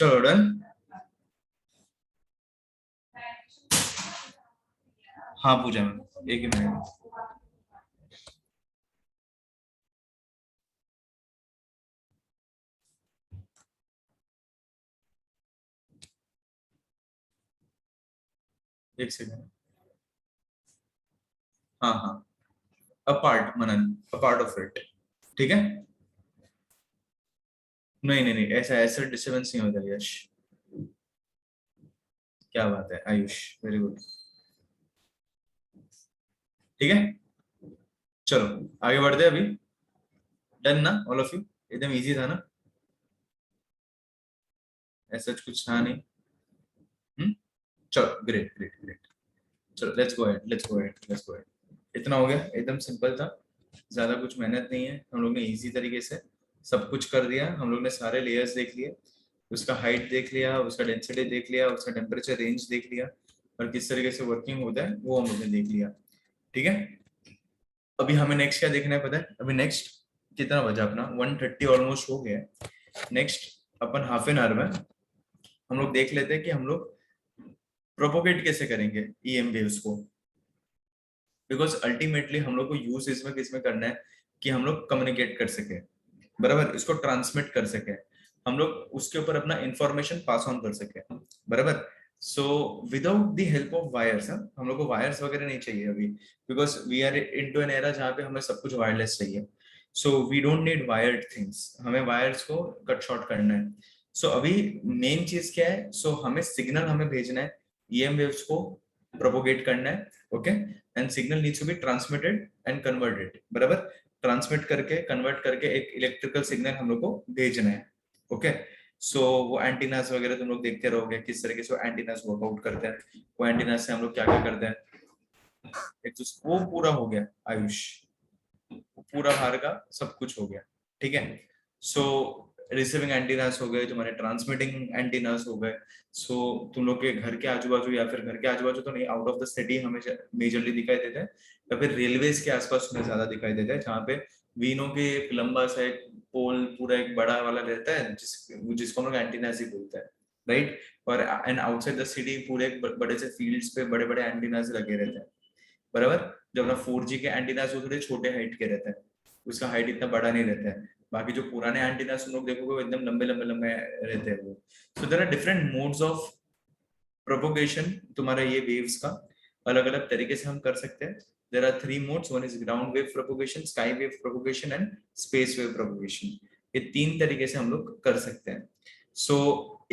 चलो डन। हाँ पूजा मैम, एक ही मिनट। एक सेकंड। हाँ हाँ, apart Manan, apart of it. ठीक है। नहीं नहीं नहीं, ऐसा ऐसा डिस्टर्बेंस नहीं होता यश। क्या बात है आयुष, वेरी गुड। ठीक है, चलो आगे बढ़ते हैं अभी। डन ना ऑल ऑफ यू? एकदम इजी था ना? ऐसा कुछ था नहीं। हम्म। चलो ग्रेट ग्रेट ग्रेट। चलो let's go ahead, let's go ahead, let's go ahead. इतना हो गया, एकदम सिंपल था। ज्यादा कुछ मेहनत नहीं है, हम लोग ने इजी तरीके से सब कुछ कर दिया। हम लोग ने सारे लेयर्स देख लिए, उसका हाइट देख लिया, उसका डेंसिटी देख लिया, उसका टेम्परेचर रेंज देख लिया, और किस तरीके से वर्किंग होता है वो हम लोग ने देख लिया। ठीक है। अभी हमें नेक्स्ट क्या देखना है पता है? अभी नेक्स्ट कितना बजा अपना? 1:30 ऑलमोस्ट हो गया। Next upon half an hour में हम लोग देख लेते हैं कि हम लोग प्रोपोगेट कैसे करेंगे ईएम वेव्स को। बिकॉज अल्टीमेटली हम लोग को यूज इसमें किसमें करना है कि हम लोग कम्युनिकेट कर सके, बराबर, इसको ट्रांसमिट कर सके, हम लोग उसके ऊपर अपना इंफॉर्मेशन पास ऑन कर सके, बराबर। So without the help of wires, हम लोग को वायर्स वगैरह नहीं चाहिए अभी, because we are into an era जहाँ पे हमें सब कुछ वायरलेस चाहिए। So we don't need wired things, हमें वायर्स को कट शॉर्ट करना है। सो अभी मेन चीज क्या है? सो हमें सिग्नल हमें भेजना है, ईएम वेव्स को प्रोपोगेट करना है, okay. And signal needs to be transmitted and converted, बराबर। ट्रांसमिट करके कन्वर्ट करके एक इलेक्ट्रिकल सिग्नल हम लोग को भेजना है, ओके। सो वो एंटीनास वगैरह तुम लोग देखते रहोगे किस तरीके से वो एंटीनास वर्कआउट करते हैं। वो एंटीनास से हम लोग क्या क्या करते हैं। एक तो वो पूरा हो गया आयुष, पूरा बाहर का सब कुछ हो गया। ठीक है। सो रिसीविंग एंटीनास हो गए, तुम्हारे ट्रांसमिटिंग एंटीनास हो गए। सो तुम लोग के घर के आजू बाजू, या फिर घर के आजू बाजू तो नहीं, आउट ऑफ द सिटी हमें मेजरली दिखाई देता है, या फिर रेलवेज के आसपास तुम्हें ज्यादा दिखाई देता है, जहाँ पे वी नो के एक लंबा सा एक पोल पूरा एक बड़ा वाला रहता है, जिसको हम लोग एंटीनास ही बोलते हैं, राइट। और एंड आउटसाइड द सिटी पूरे बड़े से फील्ड्स पे बड़े बड़े एंटीनास लगे रहते हैं, बराबर। जब ना 4G के एंटीनास वो थोड़े छोटे हाइट के रहते हैं, उसका हाइट इतना बड़ा नहीं रहता है। बाकी जो पुराने एंटीनास तुम लोग देखोगे वो एकदम लंबे लंबे लंबे रहते हैं वो। So there are different modes of propagation, तुम्हारा ये वेव्स का अलग अलग तरीके से हम कर सकते हैं। There are 3 modes, one is ground wave propagation, sky wave propagation and space wave propagation. ये 3 तरीके से हम लोग कर सकते हैं। सो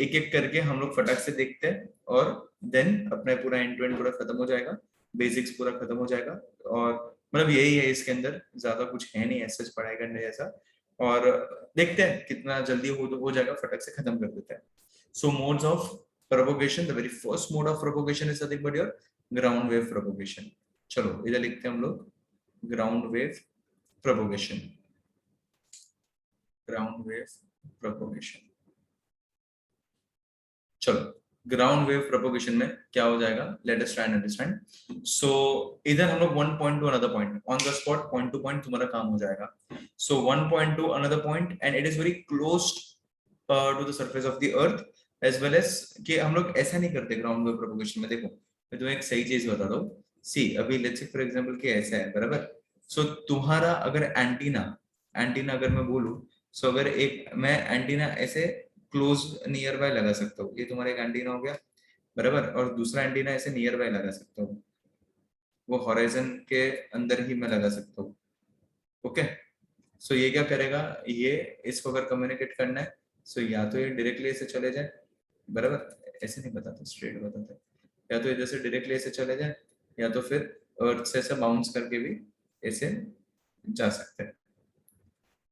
एक एक करके हम लोग फटाक से देखते हैं, और देन अपना पूरा एंड टू एंड पूरा खत्म हो जाएगा, बेसिक्स पूरा खत्म हो जाएगा। और मतलब यही है, इसके अंदर ज्यादा कुछ है नहीं ऐसा पढ़ाई करने जैसा। और देखते हैं कितना जल्दी हो जाएगा, फटक से खत्म कर देते हैं। So modes of propagation, the very first mode of propagation is nothing but your ground wave propagation. चलो इधर लिखते हैं हम लोग ground wave propagation, ground wave propagation. चलो ग्राउंड वेव प्रोपोगेशन में क्या हो जाएगा, let us try and understand. So इधर हम लोग one point to another point, on the spot point to point तुम्हारा काम हो जाएगा। So one point to another point and it is very close to the surface of the earth as well as. कि हम लोग ऐसा नहीं करते ग्राउंड वेव प्रोपोगेशन में। देखो मैं तुम्हें एक सही चीज बता दो, सी अभी लेट्स से फॉर एग्जांपल कि ऐसा है, बराबर। सो तुम्हारा अगर एंटीना, एंटीना अगर मैं बोलूं, सो अगर एक मैं एंटीना ऐसे क्लोज नियर बाय लगा सकता हूँ, ये तुम्हारा एक एंटीना हो गया, बराबर। और दूसरा एंटीना ऐसे नियर बाय लगा सकता हूँ, वो हॉराइजन के अंदर ही मैं लगा सकता हूँ, ओके। सो ये क्या करेगा, ये इसको अगर कम्युनिकेट करना है, सो या तो ये डायरेक्टली ऐसे चले जाए, बराबर, ऐसे नहीं बताते स्ट्रेट बताते, या तो इधर से डायरेक्टली ऐसे चले जाए, या तो फिर अर्थ से ऐसे बाउंस करके भी ऐसे जा सकते हैं,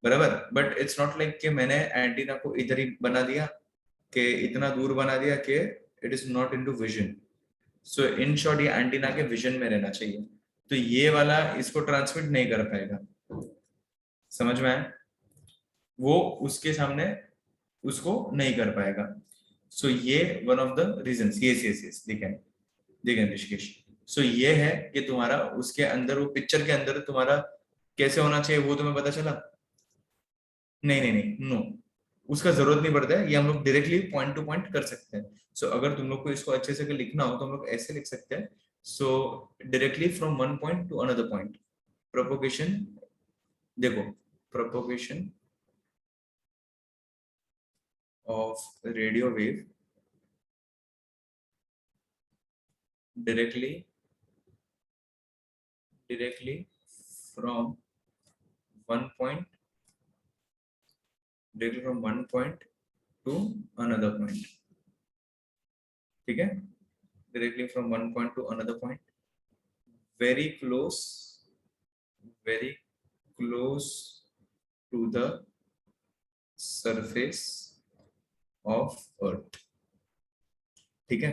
बराबर। बट इट्स नॉट लाइक कि मैंने एंटीना को इधर ही बना दिया, कि इतना दूर बना दिया कि it is not into vision. So in short ये एंटीना के विजन में रहना चाहिए, तो ये वाला इसको ट्रांसमिट नहीं कर पाएगा, समझ में आया? वो उसके सामने उसको नहीं कर पाएगा। सो ये one of the reasons, yes yes yes, देखें देखें ऋषिकेश। सो ये है कि तुम्हारा उसके अंदर, वो पिक्चर के अंदर तुम्हारा कैसे होना चाहिए वो तुम्हें पता चला? नहीं नहीं नहीं, नो। उसका जरूरत नहीं पड़ता है, ये हम लोग डायरेक्टली पॉइंट टू पॉइंट कर सकते हैं। सो अगर तुम लोग को इसको अच्छे से अगर लिखना हो तो हम लोग ऐसे लिख सकते हैं, सो directly from one point to another point, propagation, देखो propagation of radio wave directly from one point directly from one point to another point, ठीक है, directly from one point to another point, very close to the surface of earth, ठीक है,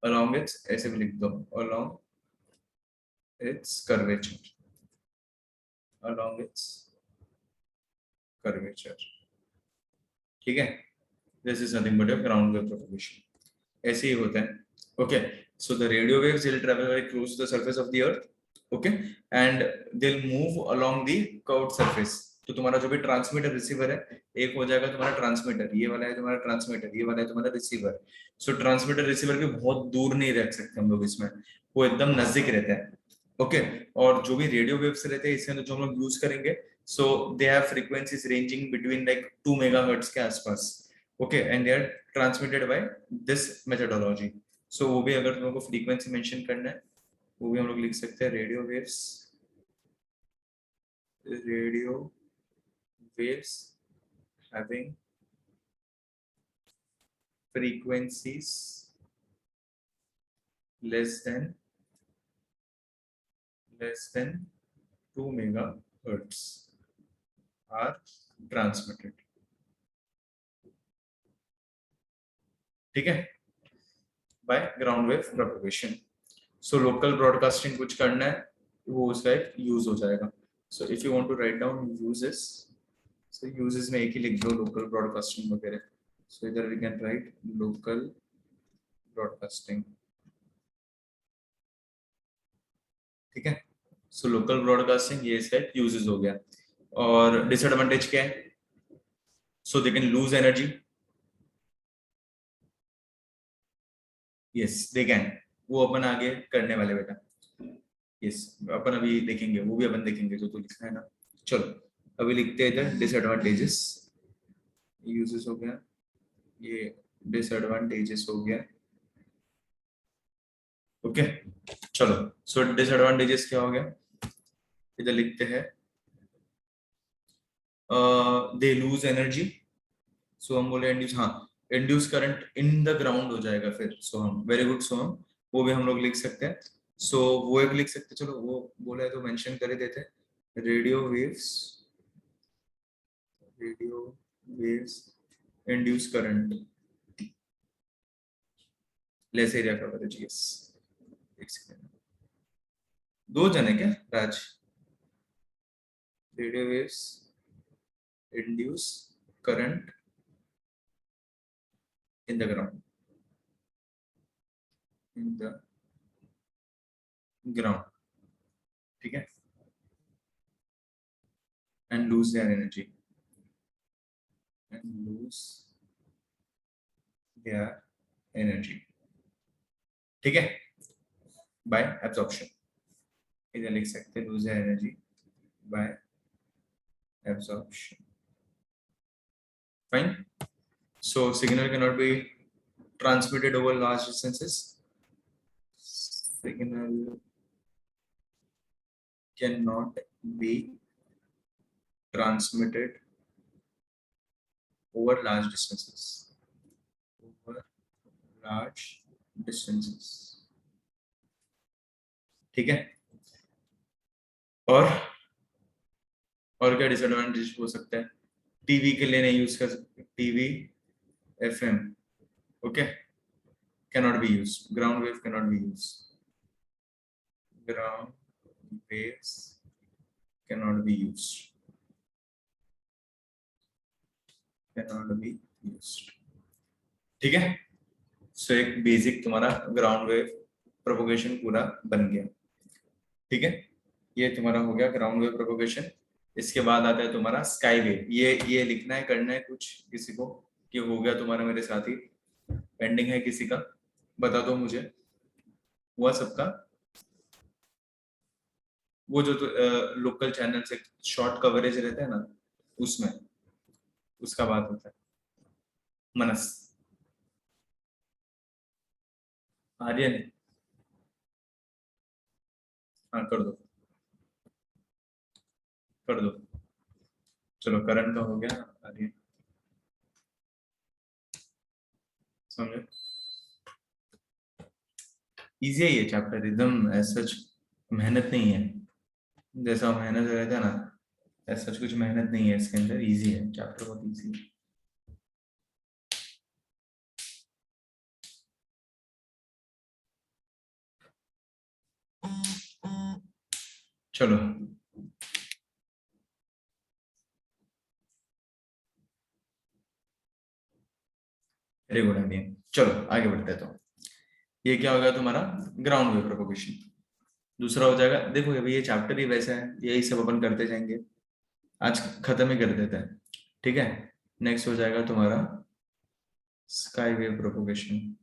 along its, ऐसे भी लिख दो, along its curvature, along its curvature, ठीक है, this is nothing but a ground wave propagation, ऐसे ही होता है। Okay, so the radio waves will travel very close to the surface of the earth, okay, and they will move along the curved surface. तो तुम्हारा जो भी transmitter receiver है, एक हो जाएगा तुम्हारा ट्रांसमीटर, ये वाला है तुम्हारा ट्रांसमीटर, ये वाला है तुम्हारा रिसीवर। सो ट्रांसमीटर रिसीवर भी बहुत दूर नहीं रख सकते हम लोग इसमें, वो एकदम नजदीक रहता है, ओके। और जो भी रेडियो वेव्स रहते हैं इसके अंदर जो हम लोग यूज करेंगे, so they have frequencies ranging between like 2 megahertz के आसपास, okay, and they are transmitted by this methodology. So वो भी अगर तुम लोग को फ्रीक्वेंसी मेंशन करना है, वो भी हम लोग लिख सकते हैं, radio waves having frequencies less than 2 megahertz are transmitted, ठीक है, by ground wave propagation. So local broadcasting कुछ करना है, वो उसका एक यूज हो जाएगा। So if you want to write down uses, so uses में एक ही लिख दो, लोकल ब्रॉडकास्टिंग वगैरह। सो इधर we can write local broadcasting, ठीक है। सो लोकल ब्रॉडकास्टिंग ये इसका एक यूजेस हो गया। और डिसएडवांटेज क्या है? So they can lose energy, yes they can, वो अपन आगे करने वाले बेटा, यस अपन अभी देखेंगे, वो भी अपन देखेंगे जो तो लिखना है ना। चलो अभी लिखते हैं इधर डिसएडवांटेजेस, यूजेस हो गया, ये डिसएडवांटेजेस हो गया, ओके। चलो सो डिसएडवांटेजेस क्या हो गया, इधर लिखते हैं दे लूज एनर्जी। सो हम बोले इंड्यूस, हाँ induce current in the ground हो जाएगा फिर, सो हम वेरी गुड, सो हम वो भी हम लोग लिख सकते हैं। सो वो एक लिख सकते, चलो वो बोला है तो मेंशन कर ही देते हैं, radio waves induce current less area coverage, yes. एक सेकंड, दो जने क्या Raj, radio waves induce current in the ground, ठीक है, and lose their energy, ठीक है, by absorption, इधर लिख सकते हैं lose their energy by absorption, fine. So signal cannot be transmitted over large distances, signal cannot be transmitted over large distances, ठीक है। और क्या डिसएडवांटेज हो सकता है? टीवी के लिए नहीं यूज कर सकते, TV FM, okay, cannot be used, ground wave cannot be used, ground waves cannot be used, ठीक है। सो एक बेसिक तुम्हारा ग्राउंड वेव प्रोपगेशन पूरा बन गया, ठीक है, ये तुम्हारा हो गया ग्राउंड वेव प्रोपगेशन। इसके बाद आता है तुम्हारा स्काई वेव। ये लिखना है, करना है कुछ किसी को कि हो गया तुम्हारा मेरे साथ ही, पेंडिंग है किसी का, बता दो मुझे। हुआ सबका? वो जो लोकल चैनल से शॉर्ट कवरेज रहता है ना, उसमें उसका बात होता है। मनस, आर्यन, हाँ कर दो, कर दो। चलो करण का हो गया, आर्यन समझे। इजी है ये चैप्टर एकदम, सच मेहनत नहीं है, जैसा मेहनत रहता है ना ऐसा कुछ मेहनत नहीं है इसके अंदर, इजी है चैप्टर, बहुत इजी है। चलो वेरी गुड आइडिया। चलो आगे बढ़ते हैं। तो ये क्या होगा तुम्हारा ग्राउंड वेव प्रोपोगेशन। दूसरा हो जाएगा, देखो अभी ये चैप्टर ही वैसा है, यही सब अपन करते जाएंगे, आज खत्म ही कर देते हैं, ठीक है। नेक्स्ट हो जाएगा तुम्हारा स्काई वेव प्रोपोगेशन।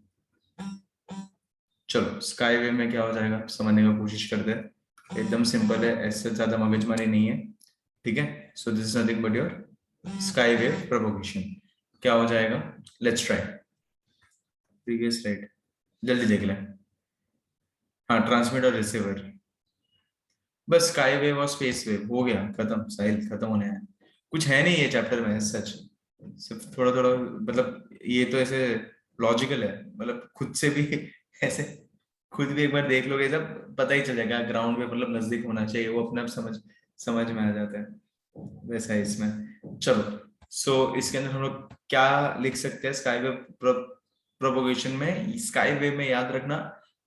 चलो स्काई वेव में क्या हो जाएगा समझने का कोशिश करते हैं, एकदम सिंपल है, ऐसे ज्यादा मगजमारी नहीं है, ठीक है। So this is nothing but your sky wave propagation. क्या हो जाएगा, लेट्स ट्राई प्रीवियस स्लाइड, जल्दी देख लें। हाँ ट्रांसमिट और रिसीवर, बस स्काई वेव और स्पेस वेव हो गया खत्म, साहिल खत्म होने है। कुछ है नहीं ये चैप्टर में सच, सिर्फ थोड़ा थोड़ा, मतलब ये तो ऐसे लॉजिकल है, मतलब खुद से भी ऐसे खुद भी एक बार देख लोगे जब पता ही चल जाएगा, ग्राउंड पे मतलब नजदीक होना चाहिए, वो अपने आप समझ समझ में आ जाता है, वैसा है इसमें। चलो सो इसके अंदर हम लोग क्या लिख सकते हैं, स्काई वेव प्रोपोगेशन में, स्काई वेव में याद रखना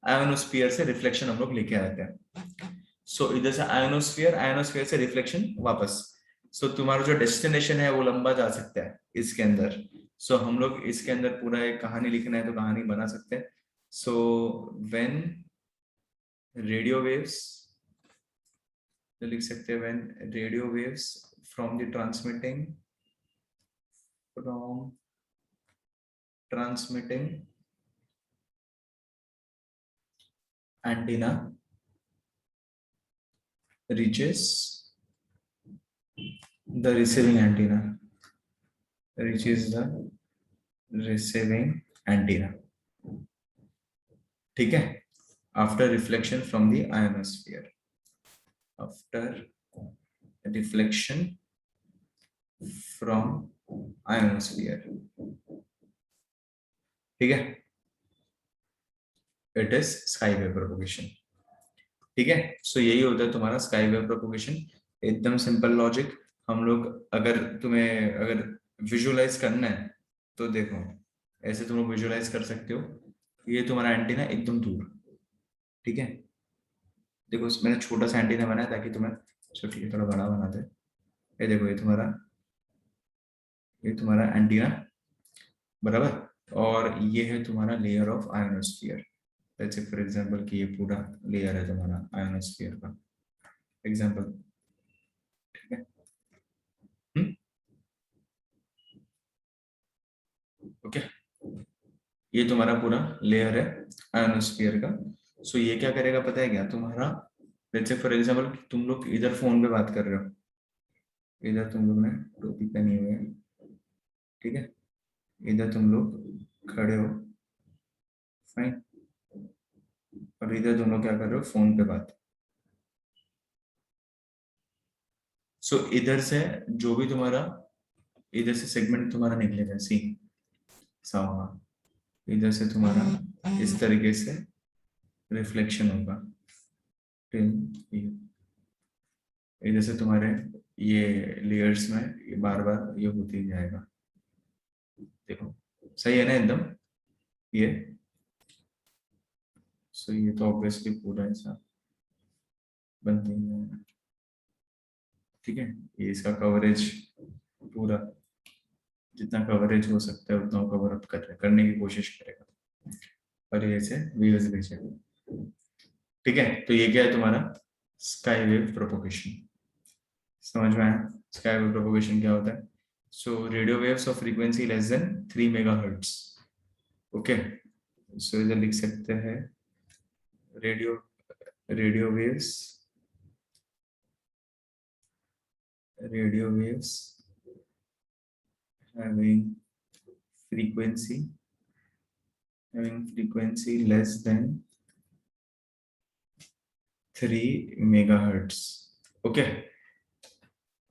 आयोनोस्फीयर से रिफ्लेक्शन हम लोग लेके आते हैं। सो इधर से आयोनोस्फीयर, आयोनोस्फीयर से रिफ्लेक्शन वापस। सो तुम्हारा जो डेस्टिनेशन है वो लंबा जा सकता है इसके अंदर। सो हम लोग इसके अंदर पूरा एक कहानी लिखना है तो कहानी बना सकते हैं। सो व्हेन रेडियो वेव्स, तो लिख सकते हैं when radio waves from the from transmitting antenna reaches the receiving antenna, reaches the receiving antenna, ठीक है। after reflection from the ionosphere, after reflection from ionosphere, ठीक है। It is sky wave propagation, ठीक है। सो यही होता है तुम्हारा स्काई वेव प्रोपोगेशन, एकदम सिंपल लॉजिक। हम लोग अगर तुम्हें अगर विजुअलाइज करना है तो देखो, ऐसे तुम लोग विजुअलाइज कर सकते हो, ये तुम्हारा एंटीना एकदम दूर, ठीक है। देखो मैंने छोटा सा एंटीना बनाया ताकि तुम्हें, चलो ठीक है थोड़ा बड़ा बना दे। ये देखो ये तुम्हारा एंटीना, बराबर, और ये है तुम्हारा layer of ionosphere. Let's say for example कि ये पूरा लेयर है तुम्हारा आयोनोस्फीयर का एग्जांपल, ठीक है। ओके, ये तुम्हारा पूरा लेयर है आयोनोस्फीयर का। सो ये क्या करेगा पता है क्या तुम्हारा, लेट्स से फॉर एग्जांपल तुम लोग इधर फोन पे बात कर रहे हो, इधर तुम लोग ने टोपी पहनी हुई है, ठीक है, इधर तुम लोग खड़े हो, फाइन, और इधर तुम लोग क्या कर रहे हो, फोन पे बात। सो इधर से जो भी तुम्हारा, इधर से सेगमेंट तुम्हारा निकलेगा सी सावा, इधर से तुम्हारा इस तरीके से रिफ्लेक्शन होगा, इधर से तुम्हारे ये लेयर्स में ये बार बार ये होते ही जाएगा, देखो सही है ना एकदम ये। सो ये तो ऑब्वियसली पूरा ऐसा बनते ही जाएगा, ठीक है। ये इसका कवरेज पूरा, जितना कवरेज हो सकता है उतना कवर अप करने की कोशिश करेगा, और ये ऐसे वेव्स भेजेगा, ठीक है। तो ये क्या है तुम्हारा स्काई वेव प्रोपोगेशन। समझ में आया स्काई वेव प्रोपोगेशन क्या होता है? So radio waves of frequency less than 3 megahertz. Okay, so इधर लिख सकते हैं radio radio waves radio waves having frequency less than 3 megahertz, okay,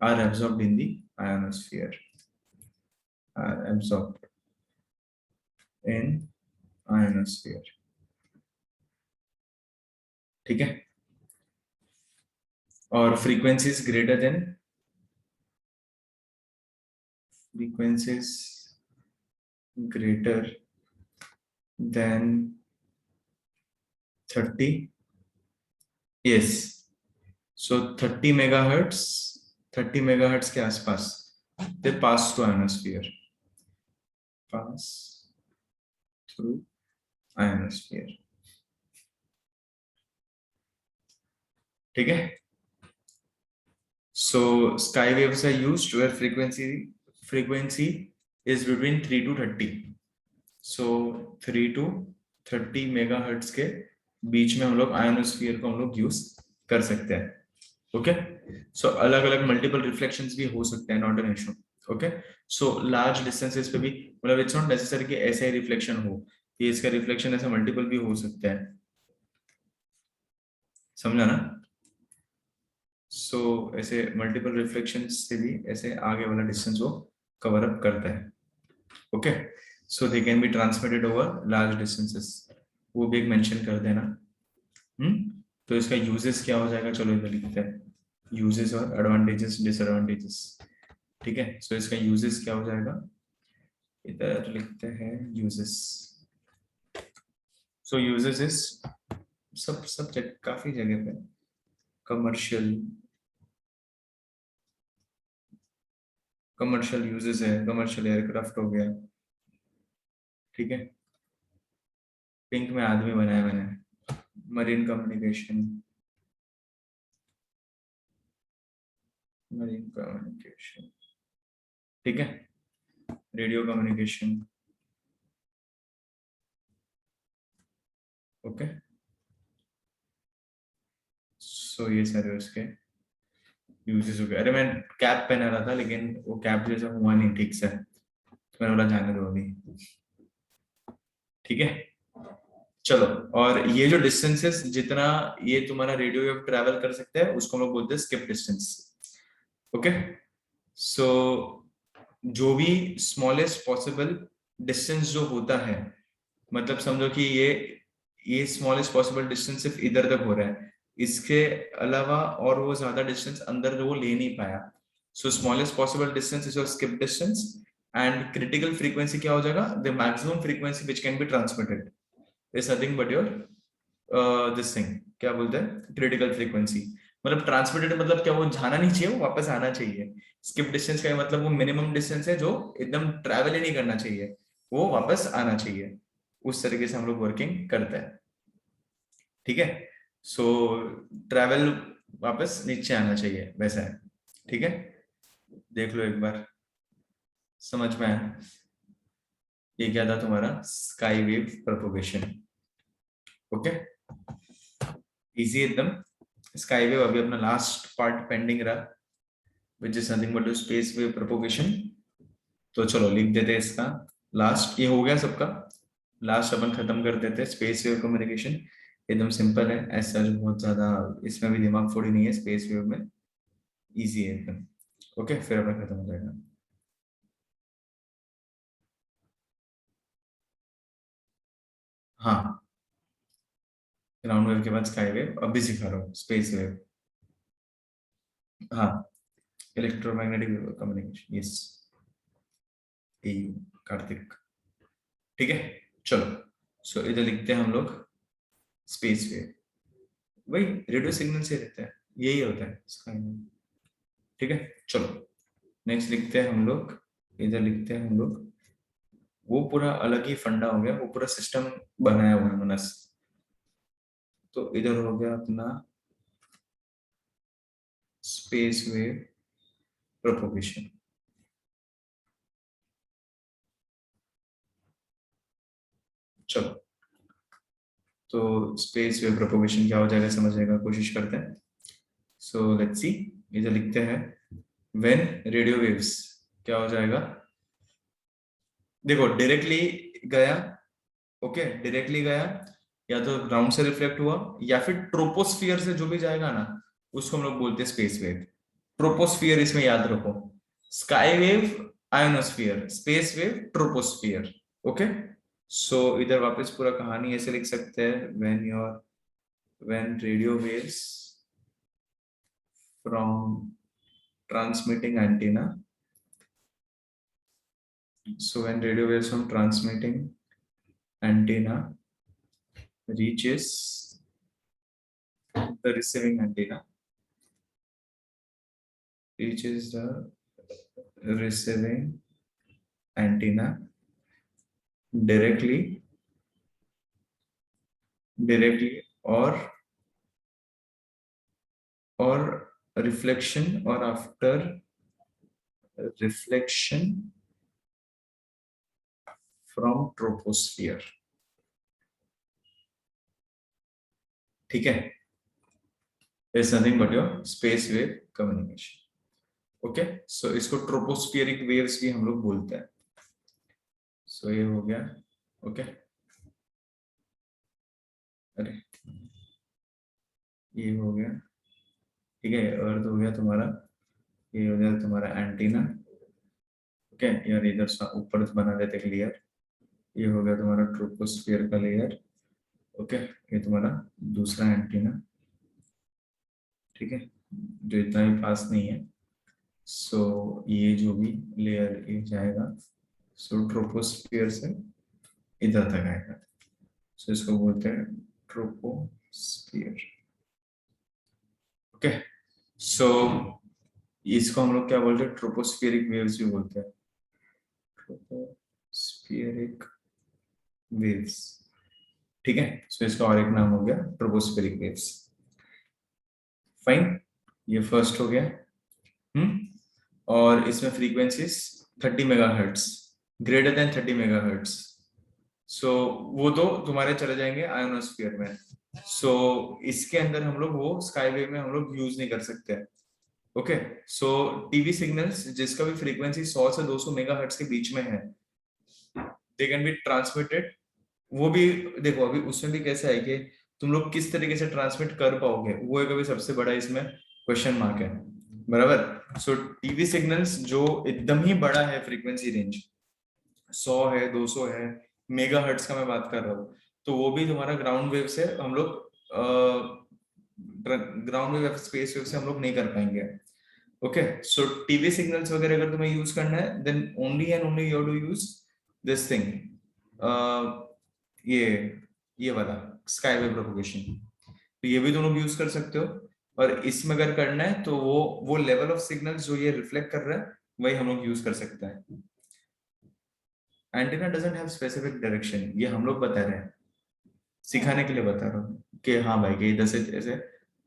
are absorbed in the ionosphere, are absorbed in ionosphere। ठीक है, और frequencies greater than 30, yes, so 30 megahertz के आसपास they pass to ionosphere, pass through ionosphere। ठीक है, so sky waves are used where frequency is between 3 to 30, so 3 to 30 megahertz के बीच में हम लोग आयोनोस्फीयर को हम लोग यूज कर सकते हैं। ओके, सो अलग अलग मल्टीपल रिफ्लेक्शंस भी हो सकते हैं, not an issue. Okay, so large distances पे भी मतलब इट्स नॉट नेसेसरी कि ऐसा ही रिफ्लेक्शन हो, ये इसका रिफ्लेक्शन ऐसा मल्टीपल भी हो सकता है, समझा ना? सो ऐसे मल्टीपल रिफ्लेक्शन से भी ऐसे आगे वाला डिस्टेंस वो कवर अप करता है। Okay, so they can be transmitted over large distances, वो भी एक मेंशन कर देना। तो इसका यूजेस क्या हो जाएगा, चलो इधर लिखते हैं यूजेस और एडवांटेजेस डिसएडवांटेजेस। ठीक है, सो इसका यूजेस क्या हो जाएगा, इधर लिखते हैं यूजेस। सो यूजेस इज सब जगह, काफी जगह पे कमर्शियल यूजेस है, कमर्शियल एयरक्राफ्ट हो गया। ठीक है, पिंक में आदमी बनाया मैंने, मरीन कम्युनिकेशन, ठीक है, रेडियो कम्युनिकेशन। ओके, सो ये सारे उसके यूजेस हो गए। अरे मैं कैप पहना रहा था लेकिन वो कैप जैसा हुआ नहीं ठीक से, तो मैंने बोला जाने दो अभी। ठीक है, चलो, और ये जो डिस्टेंसेस जितना ये तुम्हारा रेडियो वेव ट्रैवल कर सकते हैं उसको हम लोग बोलते हैं स्किप डिस्टेंस। ओके, सो जो भी स्मॉलेस्ट पॉसिबल डिस्टेंस जो होता है, मतलब समझो कि ये स्मॉलेस्ट पॉसिबल डिस्टेंस सिर्फ इधर तक हो रहा है, इसके अलावा और वो ज्यादा डिस्टेंस अंदर वो ले नहीं पाया, सो smallest possible distance is your skip distance. And critical frequency क्या हो जाएगा, the maximum frequency which can be transmitted is nothing but your this thing, क्या बोलते हैं, क्रिटिकल फ्रीक्वेंसी। मतलब ट्रांसमिटेड मतलब क्या, वो जाना नहीं चाहिए, वो वापस आना चाहिए। स्किप डिस्टेंस का मतलब वो मिनिमम डिस्टेंस है जो एकदम ट्रैवल ही नहीं करना चाहिए, वो वापस आना चाहिए। उस तरीके से हम लोग वर्किंग करते हैं। ठीक है, सो ट्रैवल वापस नीचे आना चाहिए, वैसा है। ठीक है, देख लो एक बार, समझ में आया? ये क्या था तुम्हारा sky wave propagation. Okay, easy एकदम। स्काई वेव अभी अपना लास्ट पार्ट पेंडिंग रहा, which is nothing but space wave propagation. तो चलो लिख देते हैं इसका लास्ट, ये हो गया सबका लास्ट, अपन खत्म कर देते हैं स्पेस वेव कम्युनिकेशन। एकदम सिंपल है, ऐसा जो बहुत ज्यादा इसमें भी दिमाग फोड़ी नहीं है, स्पेस वेव में इजी है एकदम। ओके, फिर अपना खत्म हो जाएगा। हाँ, ग्राउंड वेव के बाद स्काई वेव, अभी सिखा रहा हूँ स्पेस वेव। हाँ, इलेक्ट्रोमैग्नेटिक कम्युनिकेशन, यस, कार्तिक। ठीक है, चलो, सो इधर लिखते हैं हम लोग स्पेस वेव, वही रेडियो सिग्नल से रहता है, यही होता है स्काई में। ठीक है, चलो नेक्स्ट लिखते हैं हम लोग, इधर लिखते हैं हम लोग, वो पूरा अलग ही फंडा हो गया, वो पूरा सिस्टम बनाया हुआ है मनस। तो इधर हो गया अपना स्पेस वेव प्रोपोगेशन। चलो, तो स्पेस वेव प्रोपोगेशन क्या हो जाएगा समझने का कोशिश करते हैं। सो लेट्स सी, इधर लिखते हैं व्हेन रेडियो वेव्स, क्या हो जाएगा, देखो डायरेक्टली गया, ओके डायरेक्टली गया, या तो ग्राउंड से रिफ्लेक्ट हुआ, या फिर ट्रोपोस्फियर से जो भी जाएगा ना उसको हम लोग बोलते हैं स्पेस वेव। ट्रोपोस्फियर इसमें याद रखो, sky wave ionosphere, space wave troposphere. Okay, so इधर वापस पूरा कहानी ऐसे लिख सकते हैं, when radio waves from transmitting antenna, so when radio waves from transmitting antenna reaches the receiving antenna, reaches the receiving antenna directly or reflection or after reflection from troposphere। ठीक है, is nothing but your space wave communication. Okay, so इसको tropospheric waves भी हम लोग बोलते हैं। सो ये हो गया, ओके अरे ये हो गया, ठीक है, अर्थ हो गया तुम्हारा, ये हो गया तुम्हारा एंटीना। ओके, यार इधर ऊपर बना देते हैं लेयर, ये हो गया तुम्हारा ट्रोपोस्फियर का लेयर। ओके, ये तुम्हारा दूसरा एंटीना, ठीक है, जो इतना ही पास नहीं है। सो ये जो भी लेयर ये जाएगा, सो ट्रोपोस्फियर से इधर तक आएगा, सो इसको बोलते हैं ट्रोपोस्फियर। ओके, सो इसको हम लोग क्या बोलते हैं, ट्रोपोस्फियरिक वेव्स भी बोलते हैं, ट्रोपोस्फियरिक वेव्स। ठीक है, सो इसका और एक नाम हो गया ट्रोपोस्फियरिक वेव्स। फाइन, ये फर्स्ट हो गया। और इसमें frequencies 30 megahertz, greater than 30 megahertz. So वो तो तुम्हारे चले जाएंगे आयोनोस्फीयर में। सो इसके अंदर हम लोग वो स्काई वेव में हम लोग यूज नहीं कर सकते। ओके, सो टीवी सिग्नल्स जिसका भी फ्रीक्वेंसी 100 से 200 मेगाहर्ट्ज के बीच में है, दे कैन बी ट्रांसमिटेड। वो भी देखो, अभी उसमें भी कैसा है कि तुम लोग किस तरीके से ट्रांसमिट कर पाओगे, वो एक अभी सबसे बड़ा इसमें क्वेश्चन मार्क है, बराबर। सो टीवी सिग्नल्स जो एकदम ही बड़ा है फ्रीक्वेंसी रेंज, 100 है 200 है मेगाहर्ट्ज का मैं बात कर रहा हूँ, तो वो भी तुम्हारा ग्राउंड वेव से हम लोग ग्राउंड वेव स्पेस वेव से हम लोग नहीं कर पाएंगे। ओके, सो टीवी सिग्नल्स वगैरह अगर तुम्हें यूज करना है, then only and only you have to use this thing, ये वाला स्काई वेव प्रोपगेशन। तो ये भी तुम लोग यूज कर सकते हो, और इसमें अगर करना है तो वो लेवल ऑफ सिग्नल्स जो ये रिफ्लेक्ट कर रहा है वही हम लोग यूज कर सकते हैं। Antenna doesn't have specific direction, ये हम लोग बता रहे हैं, सिखाने के लिए बता रहा हूँ कि हाँ भाई कि इधर से ऐसे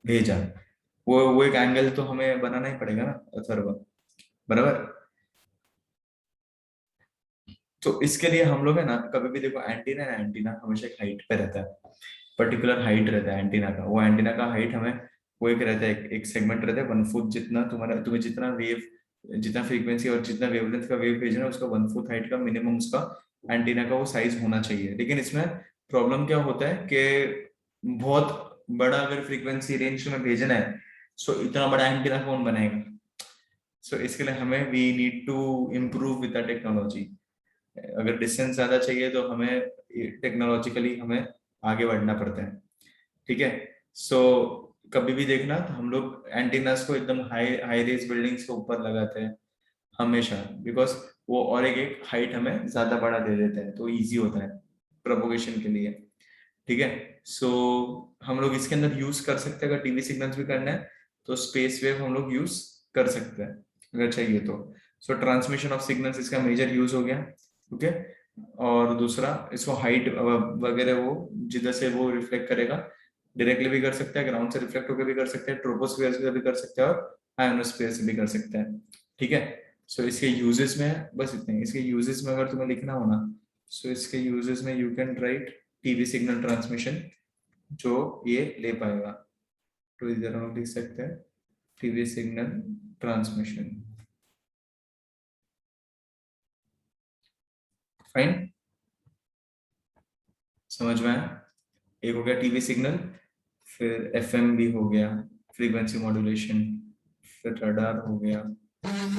भेजा, वो एक एंगल तो हमें बनाना ही पड़ेगा ना अथर्व, बराबर। तो इसके लिए हम लोग है ना, कभी भी देखो एंटीना हमेशा एक हाइट पे रहता है, पर्टिकुलर हाइट रहता है एंटीना का। वो एंटीना का हाइट हमें वो एक रहता है, एक सेगमेंट रहता है 1 फुट जितना, तुम्हें जितना वेव, जितना फ्रीक्वेंसी और जितना वेवलेंथ का वेव भेजना है उसका 1 फुट हाइट का मिनिमम उसका एंटीना का वो साइज होना चाहिए। लेकिन इसमें प्रॉब्लम क्या होता है कि बहुत बड़ा अगर फ्रीक्वेंसी रेंज में भेजना है, सो इतना बड़ा एंटीना कौन बनाएगा। सो इसके लिए हमें we need to improve with the technology. अगर डिस्टेंस ज्यादा चाहिए तो हमें टेक्नोलॉजिकली हमें आगे बढ़ना पड़ता है, ठीक है। सो कभी भी देखना तो हम लोग एंटीनास को एकदम हाई हाई रेज बिल्डिंग्स के ऊपर लगाते हैं हमेशा, बिकॉज वो और एक हाइट हमें ज्यादा बड़ा दे देते हैं, तो इजी होता है प्रोपोगेशन के लिए, ठीक है। सो हम लोग इसके अंदर यूज कर सकते हैं, अगर टीवी सिग्नल्स भी करना है तो स्पेस वेव हम लोग यूज कर सकते हैं अगर चाहिए तो। सो ट्रांसमिशन ऑफ सिग्नल्स इसका मेजर यूज हो गया, ओके। और दूसरा इसको हाइट वगैरह वो जिधर से वो रिफ्लेक्ट करेगा डायरेक्टली भी कर सकते हैं, ग्राउंड से रिफ्लेक्ट होकर भी कर सकते हैं, ट्रोपोस्फियर से भी कर सकते हैं, और आयोनोस्फीयर से भी कर सकते हैं। ठीक है। सो इसके यूजेस में बस इतने, इसके यूजेस में अगर तुम्हें लिखना हो ना, सो इसके यूजेस में you can write TV signal transmission, जो ये ले पाएगा। तो इधर हम लिख सकते हैं टीवी सिग्नल ट्रांसमिशन। फाइन, समझ में आया? एक हो गया टीवी सिग्नल, फिर एफएम भी हो गया, फ्रीक्वेंसी मॉड्यूलेशन, फिर रडार हो गया।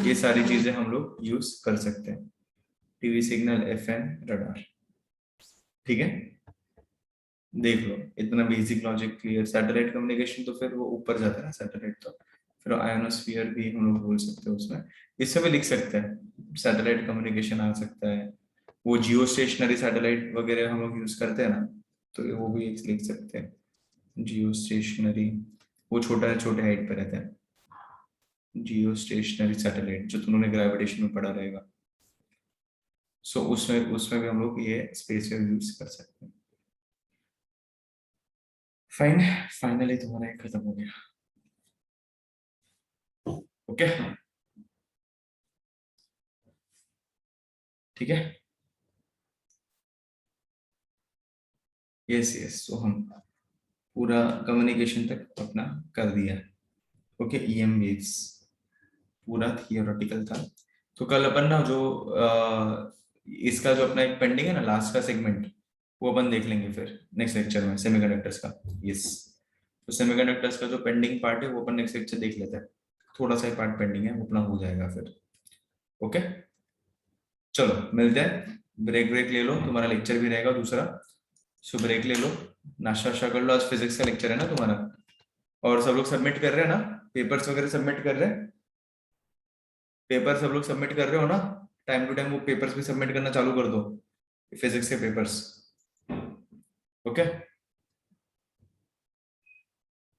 ये सारी चीजें हम लोग यूज कर सकते हैं, टीवी सिग्नल, एफएम, रडार। ठीक है, देख लो इतना basic logic clear. Satellite communication तो फिर वो ऊपर जाता है ना सैटेलाइट, तो फिर आयोनोस्फीयर भी हम लोग बोल सकते हैं उसमें, इससे भी लिख सकते हैं सैटेलाइट कम्युनिकेशन आ सकता है। वो जियो स्टेशनरी सैटेलाइट वगैरह हम लोग यूज करते हैं ना, तो वो भी लिख सकते हैं जियो स्टेशनरी। वो छोटे हाइट पर रहता है, जियो स्टेशनरी सैटेलाइट, जो तुमने ग्रेविटेशन में पढ़ा रहेगा। सो उसमें उसमें भी हम लोग ये स्पेस वेव यूज कर सकते हैं। फाइन, फाइनली तुम्हारा एक खत्म हो गया। ओके, ठीक है। यस यस, तो हम पूरा कम्युनिकेशन तक अपना कर दिया। ओके, ईएम वेव्स पूरा थियोरेटिकल था। तो कल अपन ना जो इसका जो अपना एक पेंडिंग है ना लास्ट का सेगमेंट, वो अपन देख लेंगे फिर नेक्स्ट लेक्चर में, सेमीकंडक्टर्स का। यस, तो सेमीकंडक्टर्स का जो पेंडिंग पार्ट है वो अपन नेक्स्ट लेक्चर देख लेते हैं। थोड़ा सा ही पार्ट पेंडिंग है, वो अपना हो जाएगा फिर। ओके, चलो मिलते हैं। ब्रेक ब्रेक ले लो, तुम्हारा लेक्चर भी रहेगा दूसरा। सो ब्रेक ले लो, नाश्ता वाश्ता कर लो। आज फिजिक्स का लेक्चर है ना तुम्हारा, और सब लोग सबमिट कर रहे हैं ना, पेपर्स वगैरह सबमिट कर रहे हैं? पेपर सब लोग सबमिट कर रहे हो ना? टाइम टू टाइम वो पेपर्स भी सबमिट करना चालू कर दो, फिजिक्स के पेपर्स। ओके,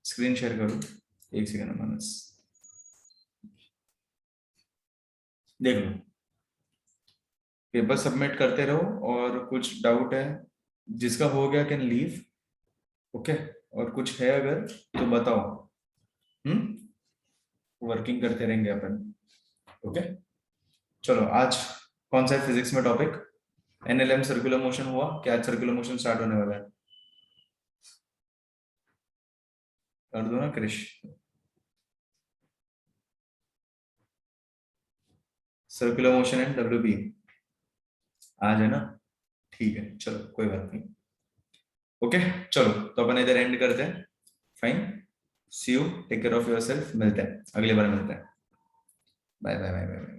स्क्रीन शेयर करो, एक सेकंड मानस, देख लो। पेपर सबमिट करते रहो, और कुछ डाउट है जिसका हो गया कैन लीव। ओके, और कुछ है अगर तो बताओ। वर्किंग करते रहेंगे अपन। ओके, चलो आज कौन सा है फिजिक्स में टॉपिक? एनएलएम सर्कुलर मोशन हुआ क्या? आज सर्कुलर मोशन स्टार्ट होने वाला है, कर दो ना Krish. Circular motion and W B आज है ना? ठीक है, चलो कोई बात नहीं। ओके, चलो तो अपन इधर एंड करते हैं। Fine, see you, take care of yourself, मिलते हैं अगली बार, मिलते हैं। Bye bye bye bye.